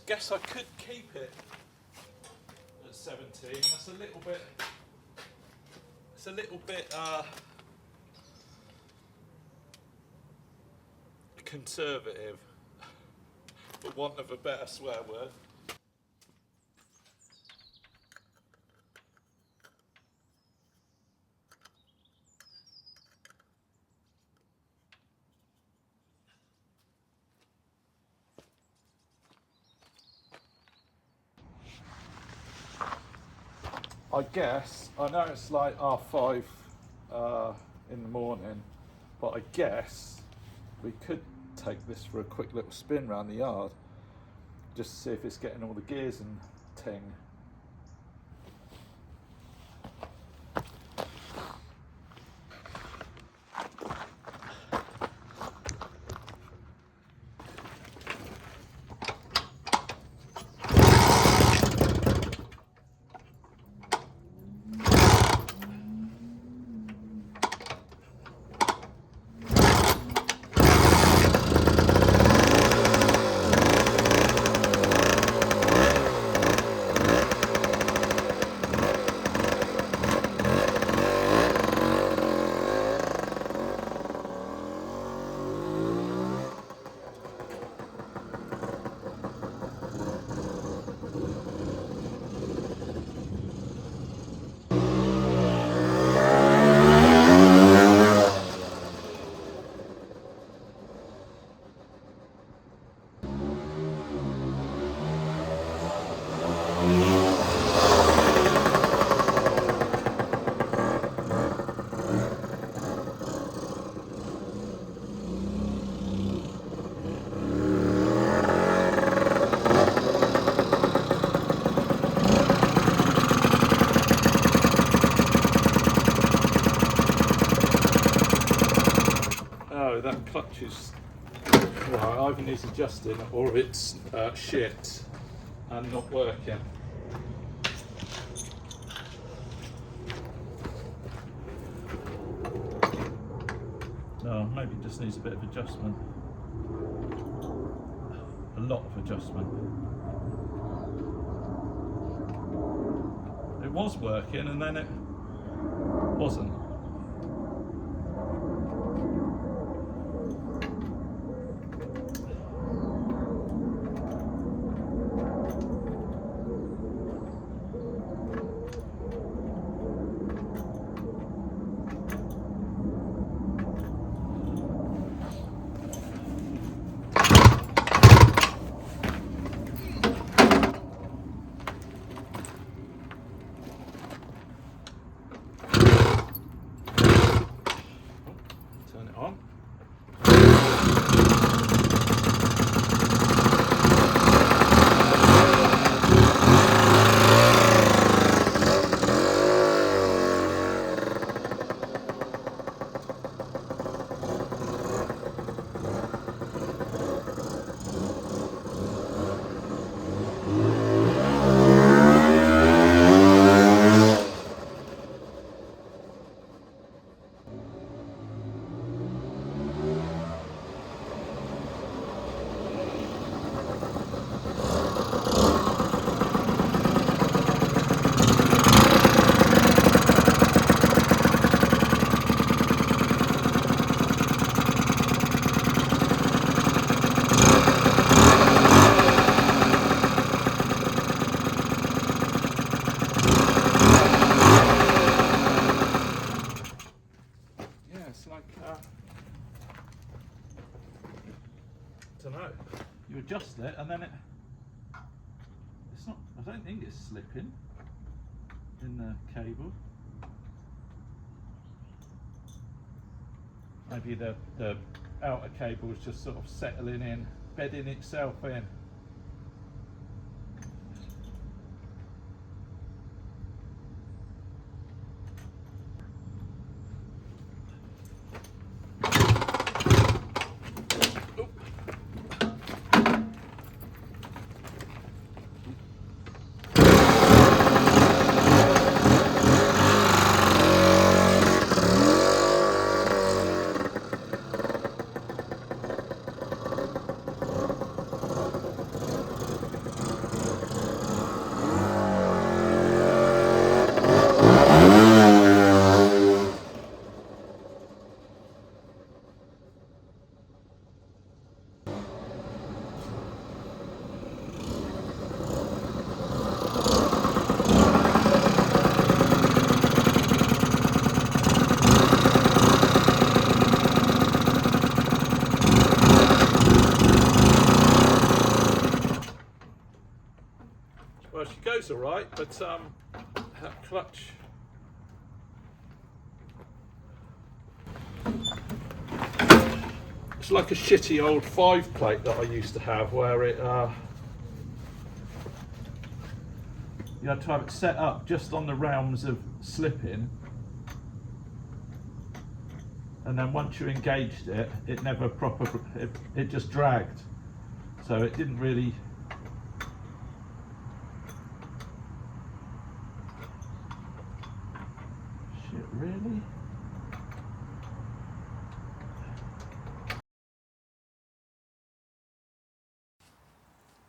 guess I could keep it at 17. That's a little bit. It's a little bit conservative, for want of a better swear word. I guess, I know it's like R5 in the morning, but I guess we could take this for a quick little spin around the yard, just to see if it's getting all the gears and ting. That clutch is, well, either needs adjusting or it's shit and not working. No, maybe it just needs a bit of adjustment. A lot of adjustment. It was working and then it wasn't. You adjust it and then it's not, I don't think it's slipping in the cable. Maybe the outer cable is just sort of settling in, bedding itself in. Well, she goes all right, but that clutch. It's like a shitty old 5-plate that I used to have, where it you had to have it set up just on the realms of slipping, and then once you engaged it, it never it just dragged, so it didn't really. Shit, really?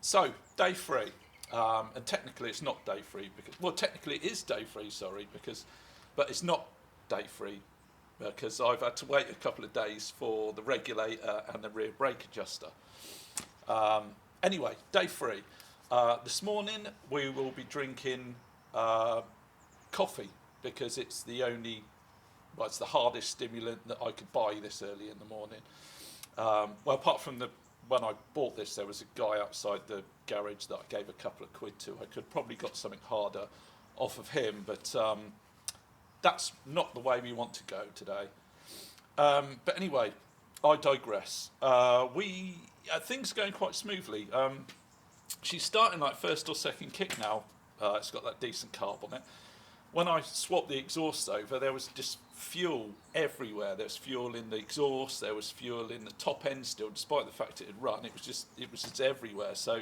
So, day 3, and technically it's not day 3 because, well, technically it is day 3, sorry, because, but it's not day 3 because I've had to wait a couple of days for the regulator and the rear brake adjuster. Anyway, day 3. This morning we will be drinking coffee because it's the only, well, it's the hardest stimulant that I could buy this early in the morning. Well, apart from when I bought this, there was a guy outside the garage that I gave a couple of quid to. I could probably got something harder off of him, but that's not the way we want to go today. But anyway, I digress. Things are going quite smoothly. She's starting like first or second kick now. It's got that decent carb on it. When I swapped the exhaust over, there was just fuel everywhere. There was fuel in the exhaust, there was fuel in the top end still, despite the fact it had run. It was just everywhere. So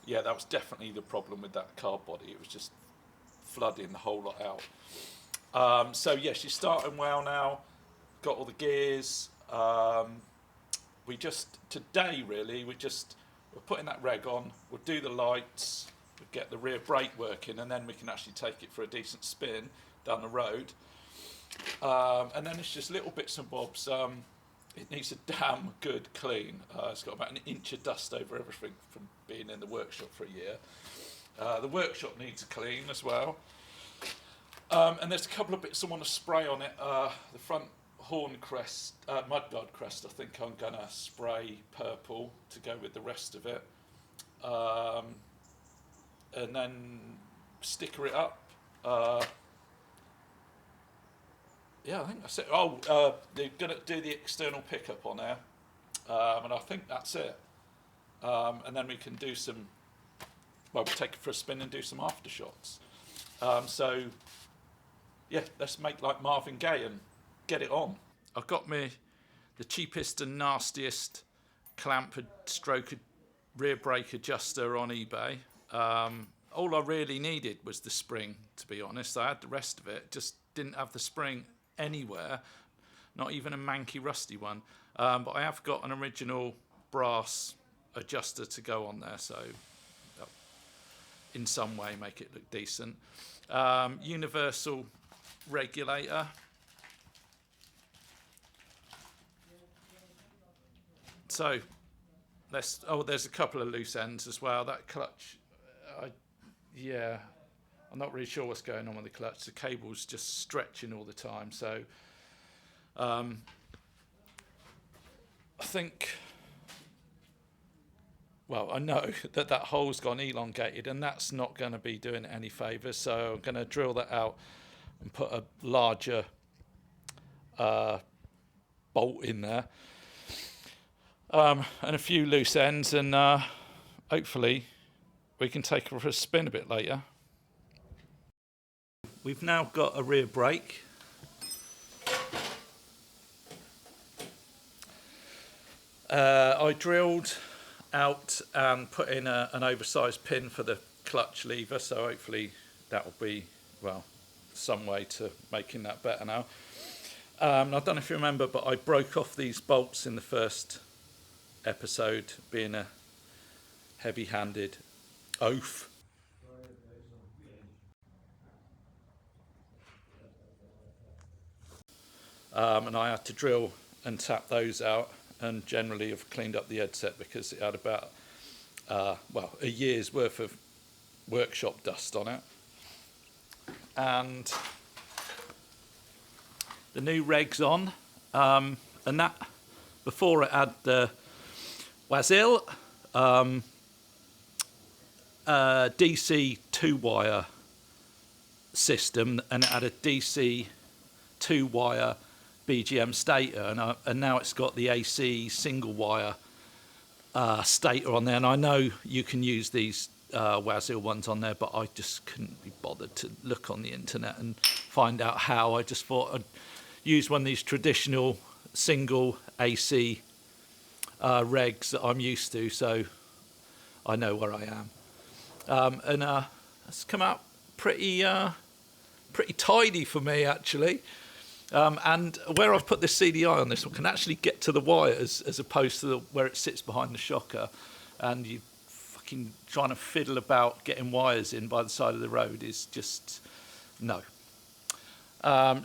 yeah, that was definitely the problem with that carb body. It was just flooding the whole lot out. So yeah, she's starting well now. Got all the gears. Today really, we're putting that reg on. We'll do the lights. We'll get the rear brake working, and then we can actually take it for a decent spin down the road. And then it's just little bits and bobs. It needs a damn good clean. It's got about an inch of dust over everything from being in the workshop for a year. The workshop needs a clean as well. And there's a couple of bits I want to spray on it. The front horn crest, mudguard crest, I think I'm going to spray purple to go with the rest of it. And then sticker it up. Yeah, I think that's it. They're going to do the external pickup on there, and I think that's it. And then we can do we'll take it for a spin and do some aftershots. So, yeah, let's make like Marvin Gaye and get it on. I've got the cheapest and nastiest clamp stroke rear brake adjuster on eBay. All I really needed was the spring, to be honest. I had the rest of it, just didn't have the spring anywhere, not even a manky rusty one. But I have got an original brass adjuster to go on there, so in some way make it look decent. Universal regulator. So there's a couple of loose ends as well. That clutch, I'm not really sure what's going on with the clutch. The cable's just stretching all the time. So I think, well, I know that hole's gone elongated, and that's not going to be doing it any favours. So I'm going to drill that out and put a larger bolt in there. And a few loose ends, and hopefully we can take her for a spin a bit later. We've now got a rear brake. I drilled out and put in an oversized pin for the clutch lever, so hopefully that will be, well, some way to making that better now. I don't know if you remember, but I broke off these bolts in the first episode, being a heavy-handed oaf. And I had to drill and tap those out, and generally have cleaned up the headset because it had about a year's worth of workshop dust on it. And the new reg's on, and that before it had the Wasil, a DC 2-wire system, and it had a DC 2-wire BGM stator, and now it's got the AC single-wire stator on there. And I know you can use these Wazil ones on there, but I just couldn't be bothered to look on the internet and find out how. I just thought I'd use one of these traditional single AC regs that I'm used to, so I know where I am. And it's come out pretty tidy for me, actually. And where I've put this CDI on this one can actually get to the wires as opposed to where it sits behind the shocker, and you fucking trying to fiddle about getting wires in by the side of the road is just no. Well,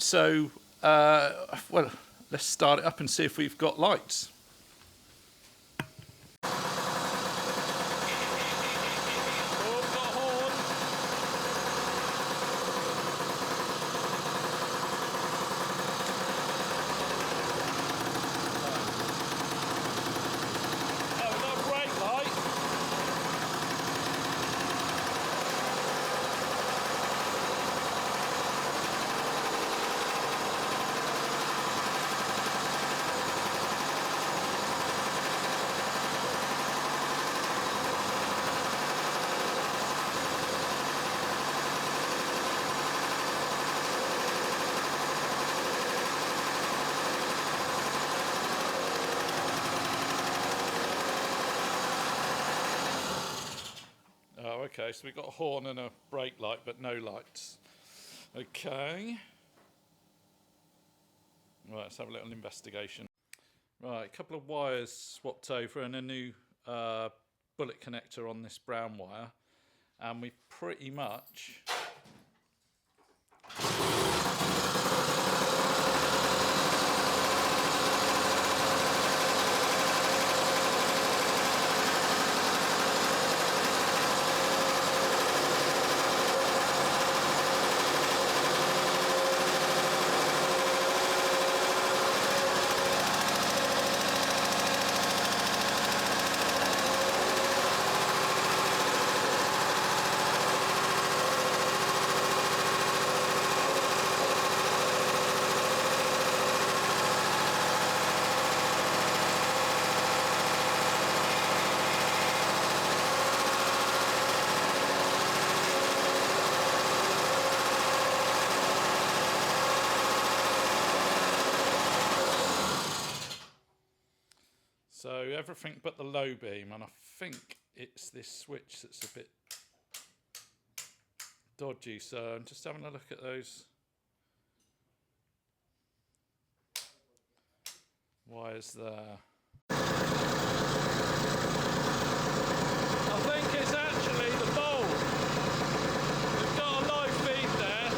let's start it up and see if we've got lights. Okay, so we've got a horn and a brake light, but no lights. Okay. Right, let's have a little investigation. Right, a couple of wires swapped over and a new bullet connector on this brown wire. And we pretty much... So everything but the low beam, and I think it's this switch that's a bit dodgy, so I'm just having a look at those wires there. I think it's actually the bulb. We've got a live feed there.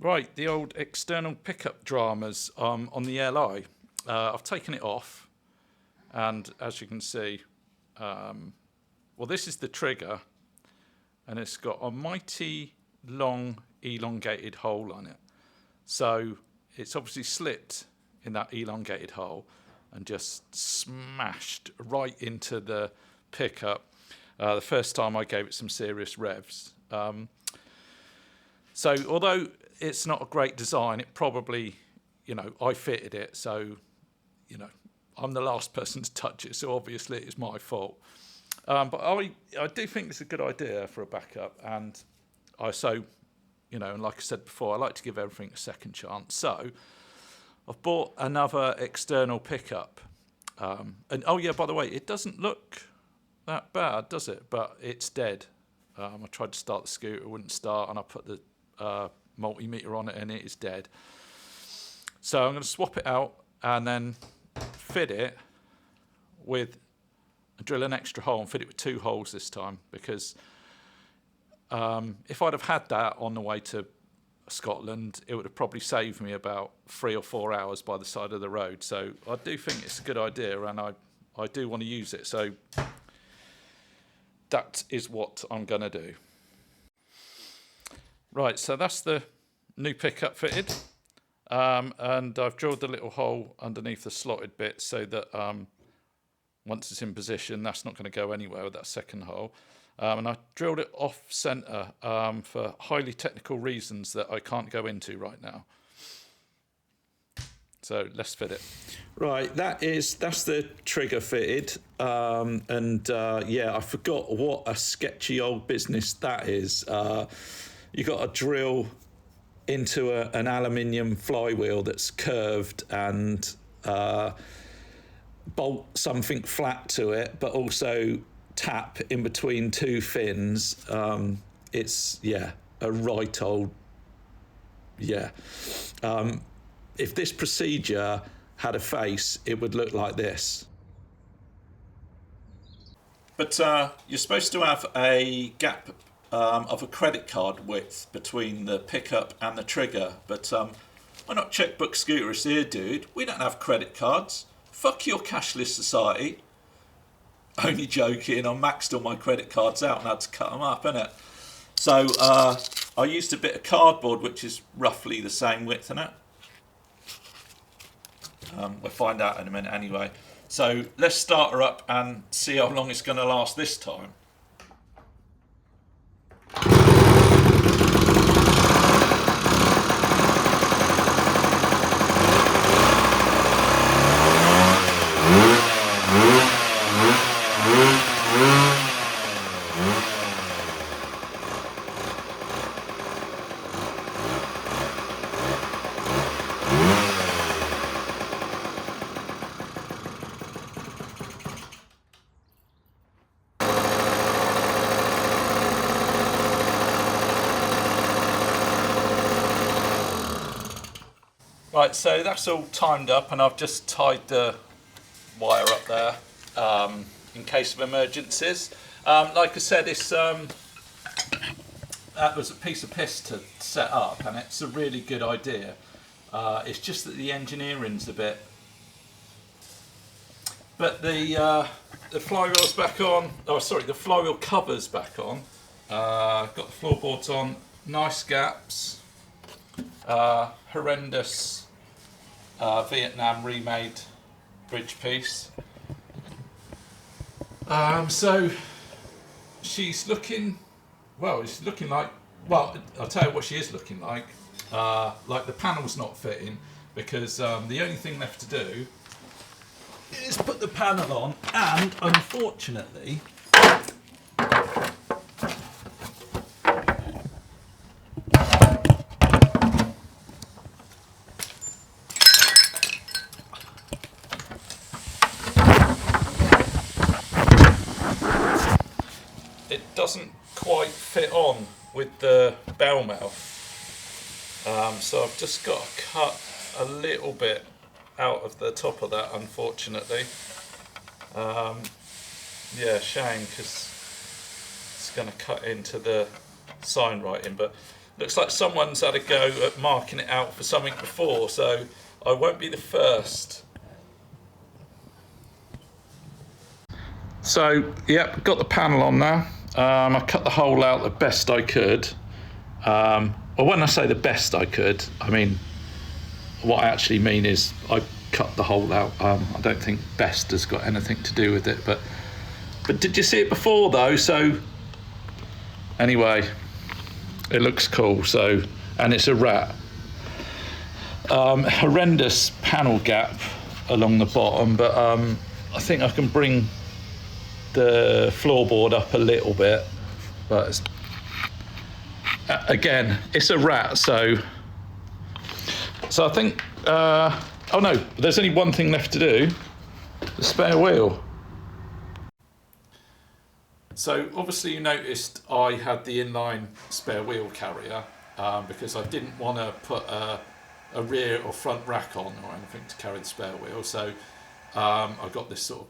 Right, the old external pickup dramas on the LI. I've taken it off, and as you can see, well, this is the trigger, and it's got a mighty long elongated hole on it. So it's obviously slipped in that elongated hole and just smashed right into the pickup the first time I gave it some serious revs. So although it's not a great design, it probably, I fitted it, so, I'm the last person to touch it, so obviously it's my fault. But I do think it's a good idea for a backup, and and like I said before, I like to give everything a second chance. So I've bought another external pickup. And oh yeah, by the way, it doesn't look that bad, does it? But it's dead. I tried to start the scooter, it wouldn't start, and I put the multimeter on it and it is dead. So I'm going to swap it out and then fit it with, drill an extra hole and fit it with 2 holes this time, because If I'd have had that on the way to Scotland, it would have probably saved me about 3 or 4 hours by the side of the road. So I do think it's a good idea, and I do want to use it. So that is what I'm going to do. Right, so that's the new pickup fitted. And I've drilled the little hole underneath the slotted bit so that once it's in position, that's not going to go anywhere with that second hole. And I drilled it off centre for highly technical reasons that I can't go into right now. So let's fit it. Right, that's the trigger fitted. Yeah, I forgot what a sketchy old business that is. You got to drill into an aluminium flywheel that's curved and bolt something flat to it, but also tap in between two fins. It's a right old if this procedure had a face, it would look like this. But you're supposed to have a gap of a credit card width between the pickup and the trigger, but we're not checkbook scooters here, dude. We don't have credit cards. Fuck your cashless society. Only joking, I maxed all my credit cards out and had to cut them up, innit? So I used a bit of cardboard, which is roughly the same width, innit? We'll find out in a minute anyway. So let's start her up and see how long it's going to last this time. Right, so that's all timed up, and I've just tied the wire up there in case of emergencies. Like I said, it's that was a piece of piss to set up, and it's a really good idea. It's just that the engineering's a bit. But the flywheel's back on. Oh, sorry, the flywheel cover's back on. Got the floorboards on. Nice gaps. Horrendous Vietnam remade bridge piece. So she's looking, well, it's looking like, well, I'll tell you what she is looking like. Like the panel's not fitting because the only thing left to do is put the panel on, and unfortunately it doesn't quite fit on with the bell mouth. So I've just got to cut a little bit out of the top of that, unfortunately. Yeah, shame, because it's going to cut into the sign writing, but looks like someone's had a go at marking it out for something before, so I won't be the first. So, yep, got the panel on now. I cut the hole out the best I could. Well, when I say the best I could, I mean, what I actually mean is I cut the hole out. I don't think best has got anything to do with it, but did you see it before though? So anyway, it looks cool. So, and it's a rat. Horrendous panel gap along the bottom, but I think I can bring the floorboard up a little bit, but it's, again, it's a rat, so I think oh no, there's only one thing left to do, the spare wheel. So obviously you noticed I had the inline spare wheel carrier because I didn't want to put a rear or front rack on or anything to carry the spare wheel, so I got this sort of,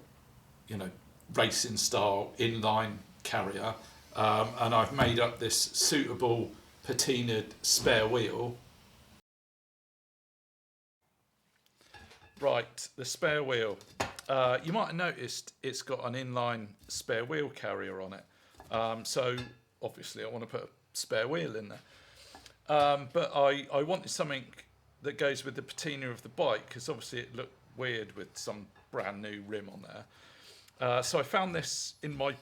you know, racing style inline carrier, and I've made up this suitable patinaed spare wheel. Right, the spare wheel. You might have noticed it's got an inline spare wheel carrier on it. So obviously I want to put a spare wheel in there. But I wanted something that goes with the patina of the bike, because obviously it looked weird with some brand new rim on there. So I found this in my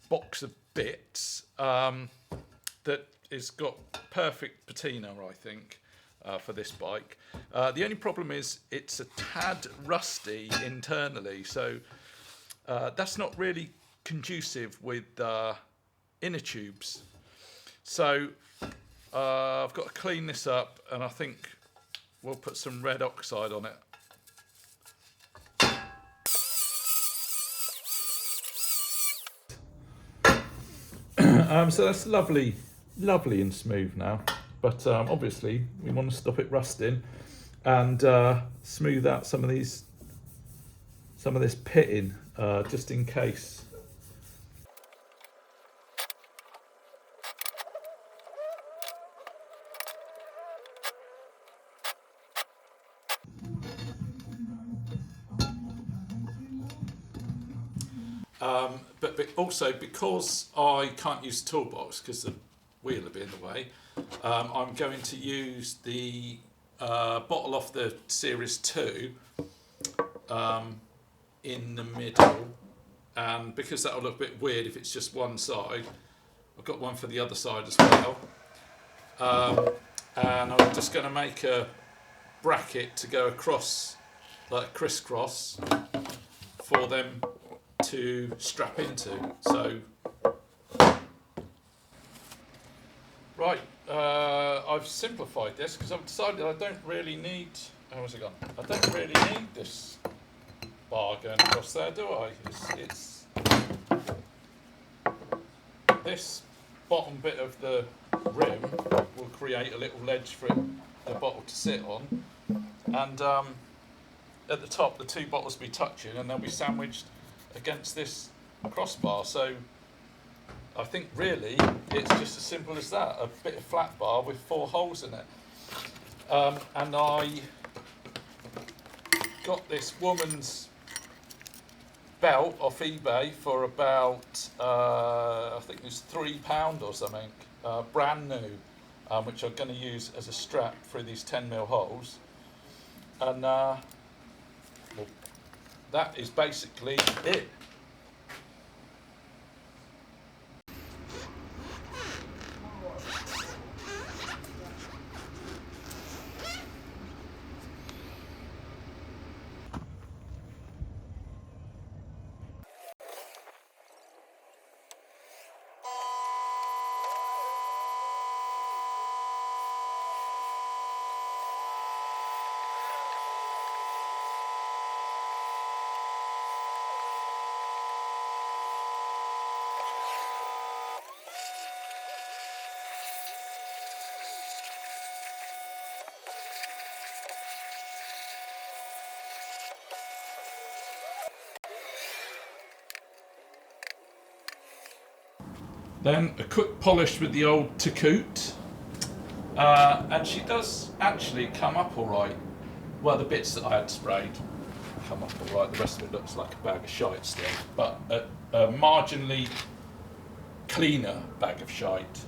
box of bits that has got perfect patina, I think, for this bike. The only problem is it's a tad rusty internally, so that's not really conducive with inner tubes. So I've got to clean this up, and I think we'll put some red oxide on it. So that's lovely and smooth now, but obviously we want to stop it rusting and smooth out some of this pitting, just in case. But also, because I can't use the toolbox because the wheel will be in the way, I'm going to use the bottle off the Series 2 in the middle, and because that'll look a bit weird if it's just one side, I've got one for the other side as well. And I'm just going to make a bracket to go across, like crisscross, for them to strap into. So right, I've simplified this because I've decided I don't really need, how's it gone? I don't really need this bar going across there, do I? It's this bottom bit of the rim will create a little ledge for the bottle to sit on, and at the top the two bottles will be touching and they'll be sandwiched against this crossbar. So I think really it's just as simple as that, a bit of flat bar with 4 holes in it. And I got this woman's belt off eBay for about I think it was £3 or something, brand new, which I'm going to use as a strap through these 10mm holes. And well, that is basically it. Then a quick polish with the old Takoot, and she does actually come up all right. Well, the bits that I had sprayed come up all right. The rest of it looks like a bag of shite still, but a marginally cleaner bag of shite.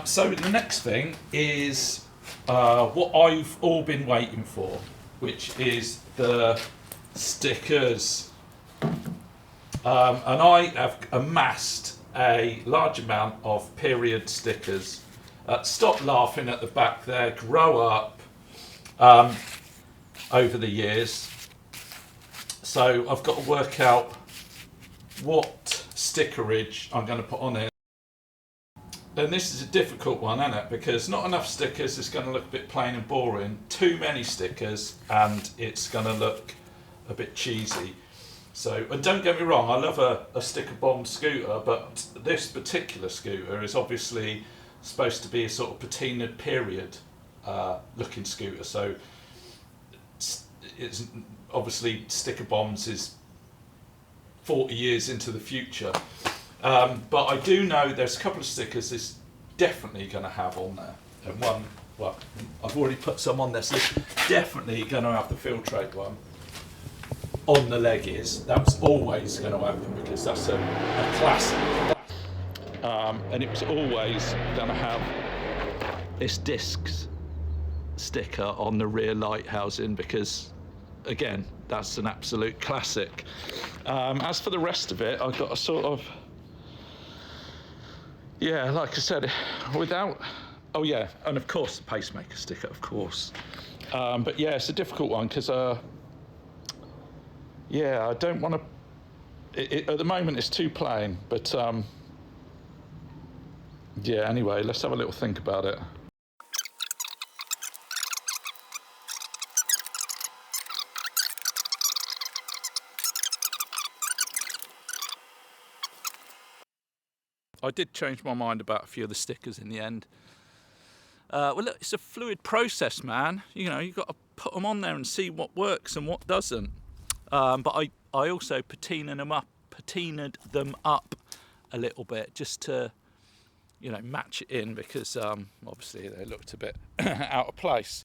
So the next thing is what I've all been waiting for, which is the stickers. And I have amassed a large amount of period stickers. Stop laughing at the back there, grow up, over the years. So I've got to work out what stickerage I'm going to put on it. And this is a difficult one, isn't it? Because not enough stickers is going to look a bit plain and boring. Too many stickers and it's going to look a bit cheesy. So, and don't get me wrong, I love a sticker bomb scooter, but this particular scooter is obviously supposed to be a sort of patinaed period looking scooter. So it's obviously sticker bombs is 40 years into the future. But I do know there's a couple of stickers it's definitely going to have on there. And one, well, I've already put some on there, so definitely going to have the field trade one on the leg is. That's always going to happen because that's a classic. And it was always going to have this discs sticker on the rear light housing because, again, that's an absolute classic. As for the rest of it, I've got a sort of, yeah, like I said, without, oh yeah, and of course the Pacemaker sticker, of course. But yeah, it's a difficult one because, yeah, I don't want to, at the moment it's too plain, but yeah, anyway, let's have a little think about it. I did change my mind about a few of the stickers in the end. Well, look, it's a fluid process, man. You know, you've got to put them on there and see what works and what doesn't. But I also patinaed them up a little bit just to, you know, match it in because obviously they looked a bit out of place.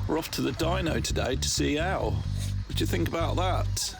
We're off to the dyno today to see Al. What do you think about that?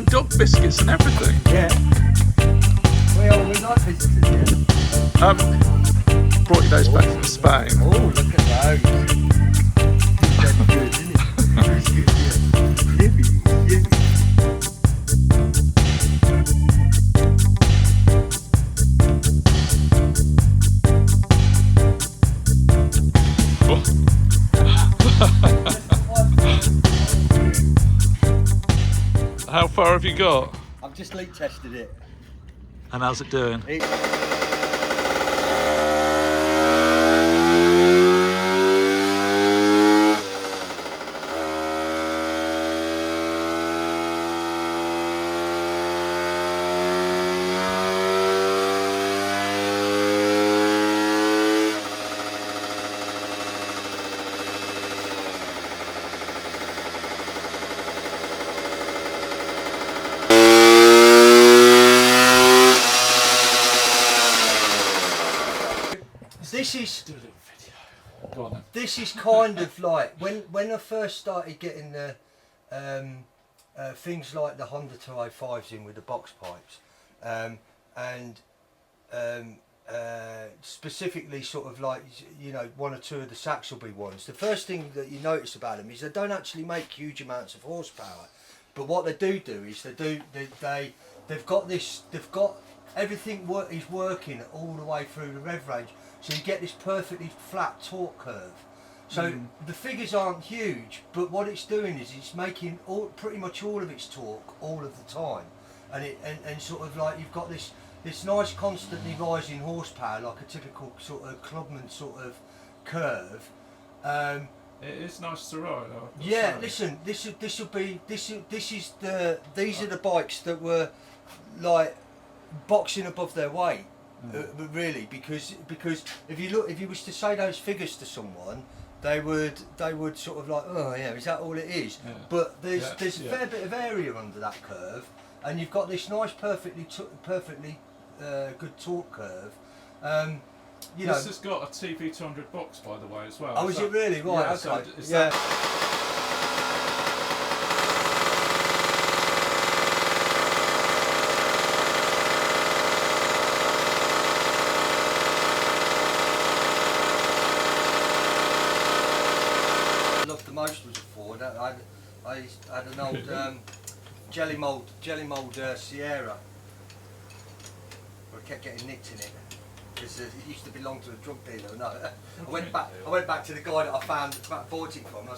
Dog biscuits and everything. Yeah. Well, we like biscuits, yeah. Brought you those back from Spain. Oh, look at those. That's good, isn't it? That's good, yeah. Yippee, yippee. have you got? I've just leak tested it. And how's it doing? This is kind of like when I first started getting the things like the Honda 205s in with the box pipes, and specifically sort of like, you know, one or two of the Saxelby ones. The first thing that you notice about them is they don't actually make huge amounts of horsepower, but what they do is they've got everything is working all the way through the rev range, so you get this perfectly flat torque curve. So the figures aren't huge, but what it's doing is it's making pretty much all of its torque all of the time, and sort of like you've got this nice constantly rising horsepower, like a typical sort of clubman sort of curve. It is nice to ride. Yeah, listen, these are the bikes that were like boxing above their weight, really, because if you was to say those figures to someone, they would sort of like, oh yeah, is that all it is? Yeah. But there's a fair bit of area under that curve, and you've got this nice perfectly good torque curve. You this has got a TP200 box, by the way, as well. Oh, is it really? Right, yeah, okay. So that most was a Ford. I had an old jelly mould Sierra. I kept getting nicked in it because it used to belong to a drug dealer. No, I went back to the guy that I bought it from.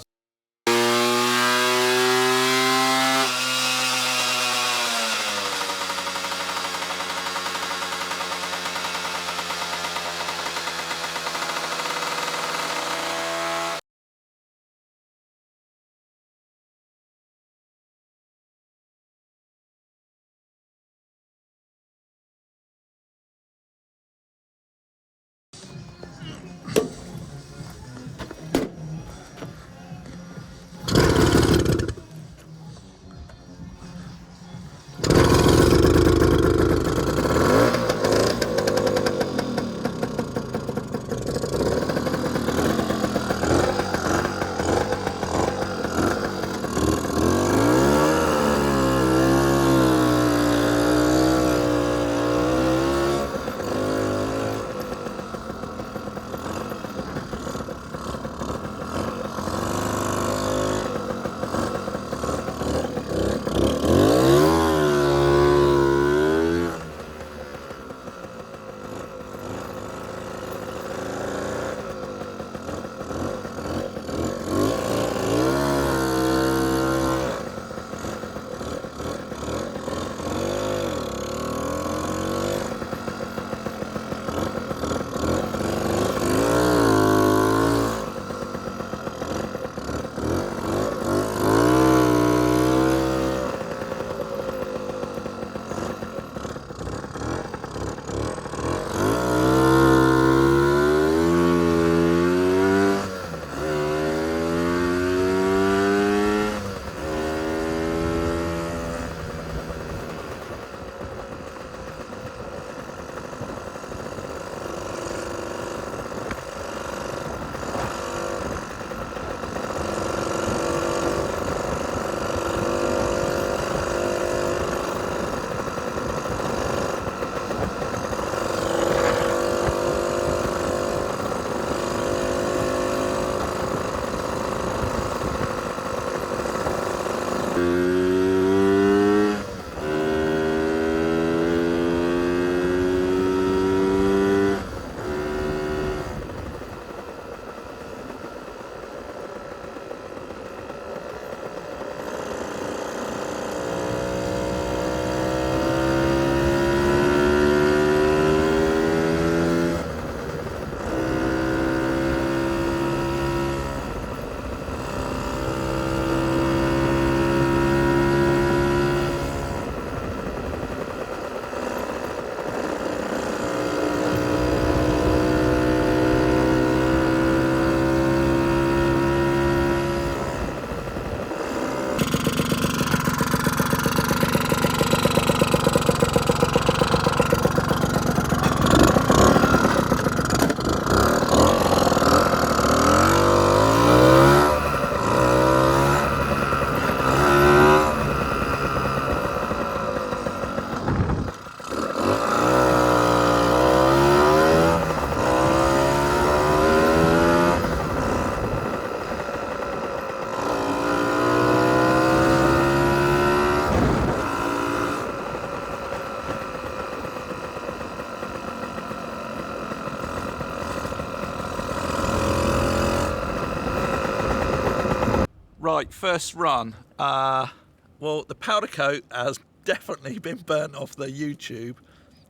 Right, first run. Well, the powder coat has definitely been burnt off the YouTube.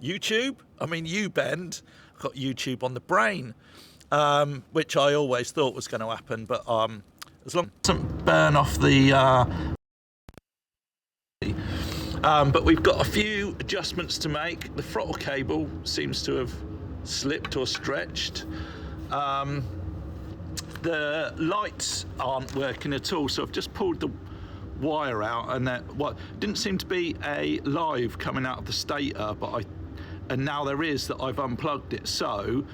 YouTube? I mean, U-bend. I've got YouTube on the brain, which I always thought was going to happen, but as long as it doesn't burn off the... but we've got a few adjustments to make. The throttle cable seems to have slipped or stretched. The lights aren't working at all, so I've just pulled the wire out, and what didn't seem to be a live coming out of the stator, and now there is that I've unplugged it, so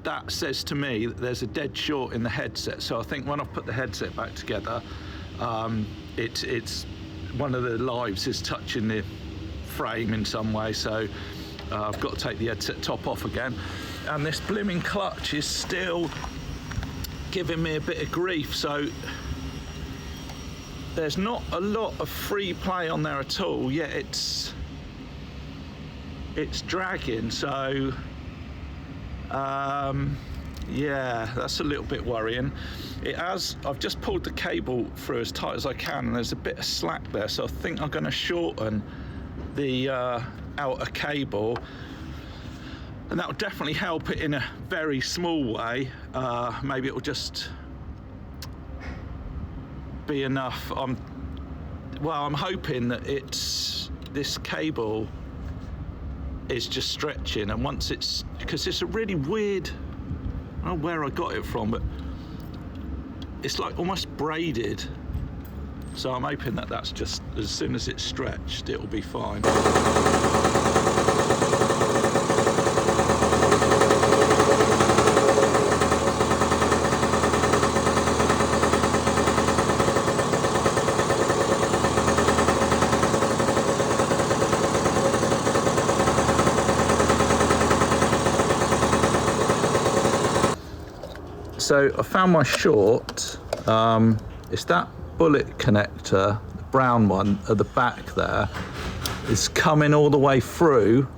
that says to me that there's a dead short in the headset. So I think when I've put the headset back together, it's one of the lives is touching the frame in some way, so I've got to take the headset top off again. And this blimmin' clutch is still giving me a bit of grief, so there's not a lot of free play on there at all, yet it's dragging, so yeah, that's a little bit worrying. I've just pulled the cable through as tight as I can, and there's a bit of slack there, so I think I'm going to shorten the outer cable, and that will definitely help it in a very small way. Maybe it will just be enough. I'm hoping that this cable is just stretching, and once because it's a really weird, I don't know where I got it from, but it's like almost braided, so I'm hoping that that's just, as soon as it's stretched, it'll be fine. So I found my short. It's that bullet connector, the brown one at the back there. It's coming all the way through.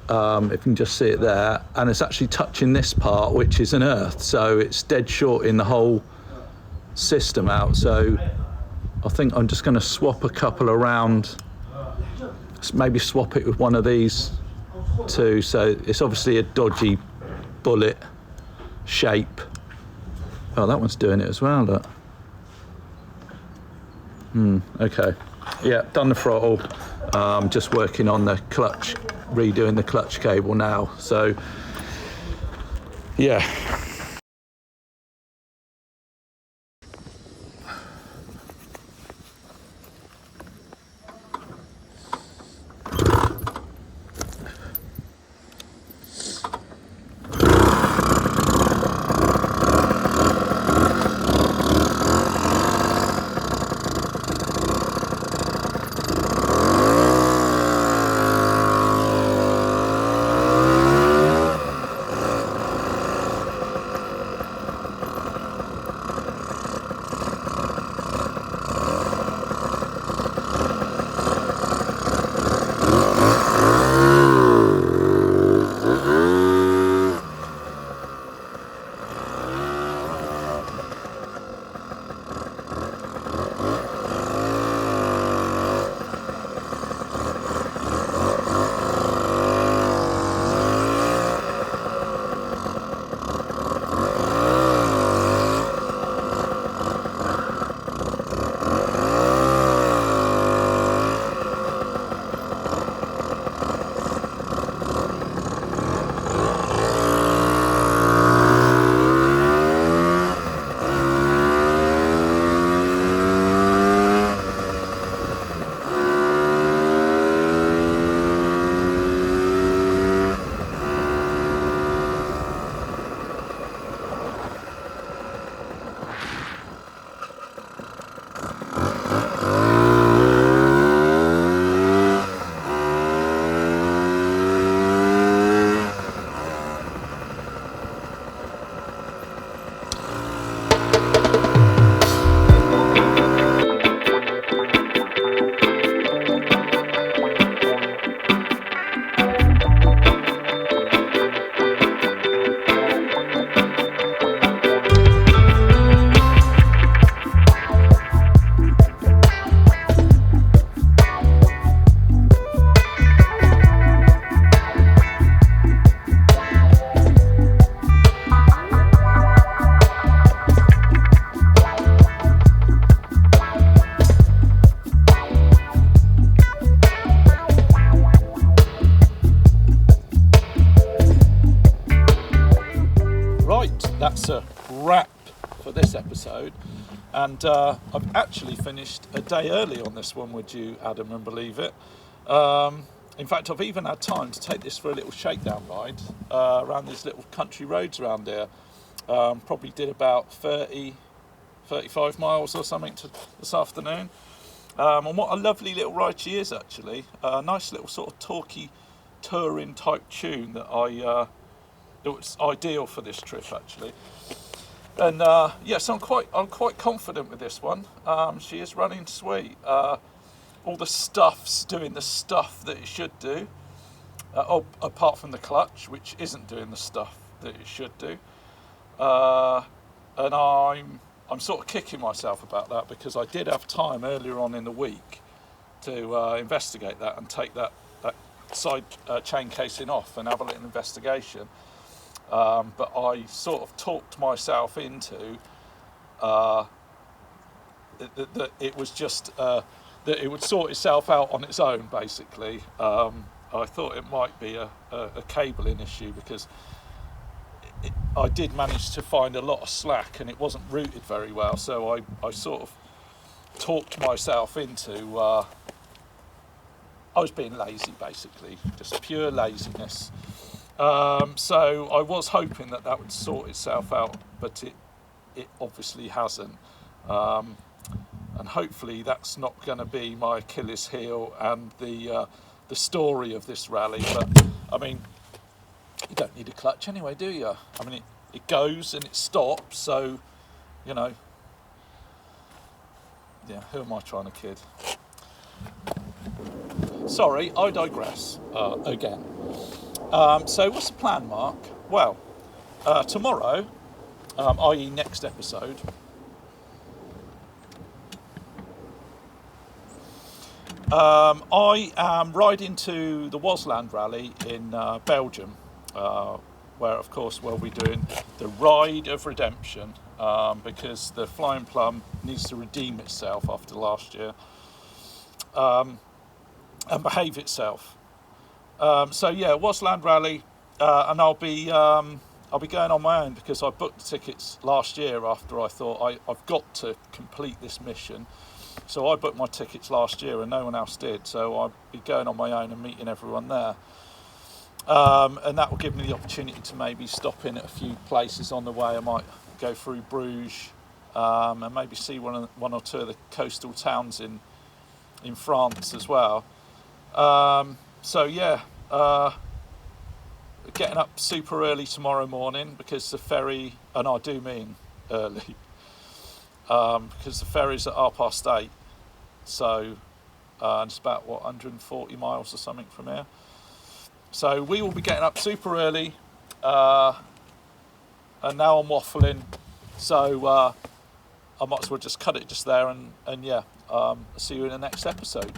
If you can just see it there, and it's actually touching this part, which is an earth, so it's dead short in the whole system out. So I think I'm just going to swap a couple around, maybe swap it with one of these two. So it's obviously a dodgy bullet shape. Oh, that one's doing it as well, look. Okay. Yeah, done the throttle. Just working on the clutch, redoing the clutch cable now. So, yeah. that's a wrap for this episode. And I've actually finished a day early on this one, would you, Adam, and believe it? In fact, I've even had time to take this for a little shakedown ride around these little country roads around here. Probably did about 35 miles or something this afternoon. And what a lovely little ride she is, actually. A nice little sort of talky touring type tune that it was ideal for this trip, actually. And yes, I'm quite confident with this one. She is running sweet. All the stuff's doing the stuff that it should do. Apart from the clutch, which isn't doing the stuff that it should do. And I'm sort of kicking myself about that, because I did have time earlier on in the week to investigate that and take that side chain casing off and have a little investigation. But I sort of talked myself into that it was just that it would sort itself out on its own, basically. I thought it might be a cabling issue, because I did manage to find a lot of slack and it wasn't routed very well, so I sort of talked myself into I was being lazy, basically, just pure laziness. So I was hoping that would sort itself out, but it obviously hasn't. And hopefully that's not going to be my Achilles heel and the story of this rally. But I mean, you don't need a clutch anyway, do you? I mean, it goes and it stops, so, you know, yeah, who am I trying to kid? Sorry, I digress again. So what's the plan, Mark? Well, tomorrow, i.e. next episode, I am riding to the Waasland rally in Belgium, where, of course, we'll be doing the Ride of Redemption, because the Flying Plum needs to redeem itself after last year and behave itself. So yeah, Waasland rally, and I'll be going on my own, because I booked the tickets last year after I thought I've got to complete this mission. So I booked my tickets last year and no one else did, so I'll be going on my own and meeting everyone there. And that will give me the opportunity to maybe stop in at a few places on the way. I might go through Bruges and maybe see one or two of the coastal towns in France as well. So yeah, getting up super early tomorrow morning, because the ferry, and I do mean early, because the ferry's at 8:30, so and it's about 140 miles or something from here. So we will be getting up super early, and now I'm waffling, so I might as well just cut it just there, and yeah, see you in the next episode.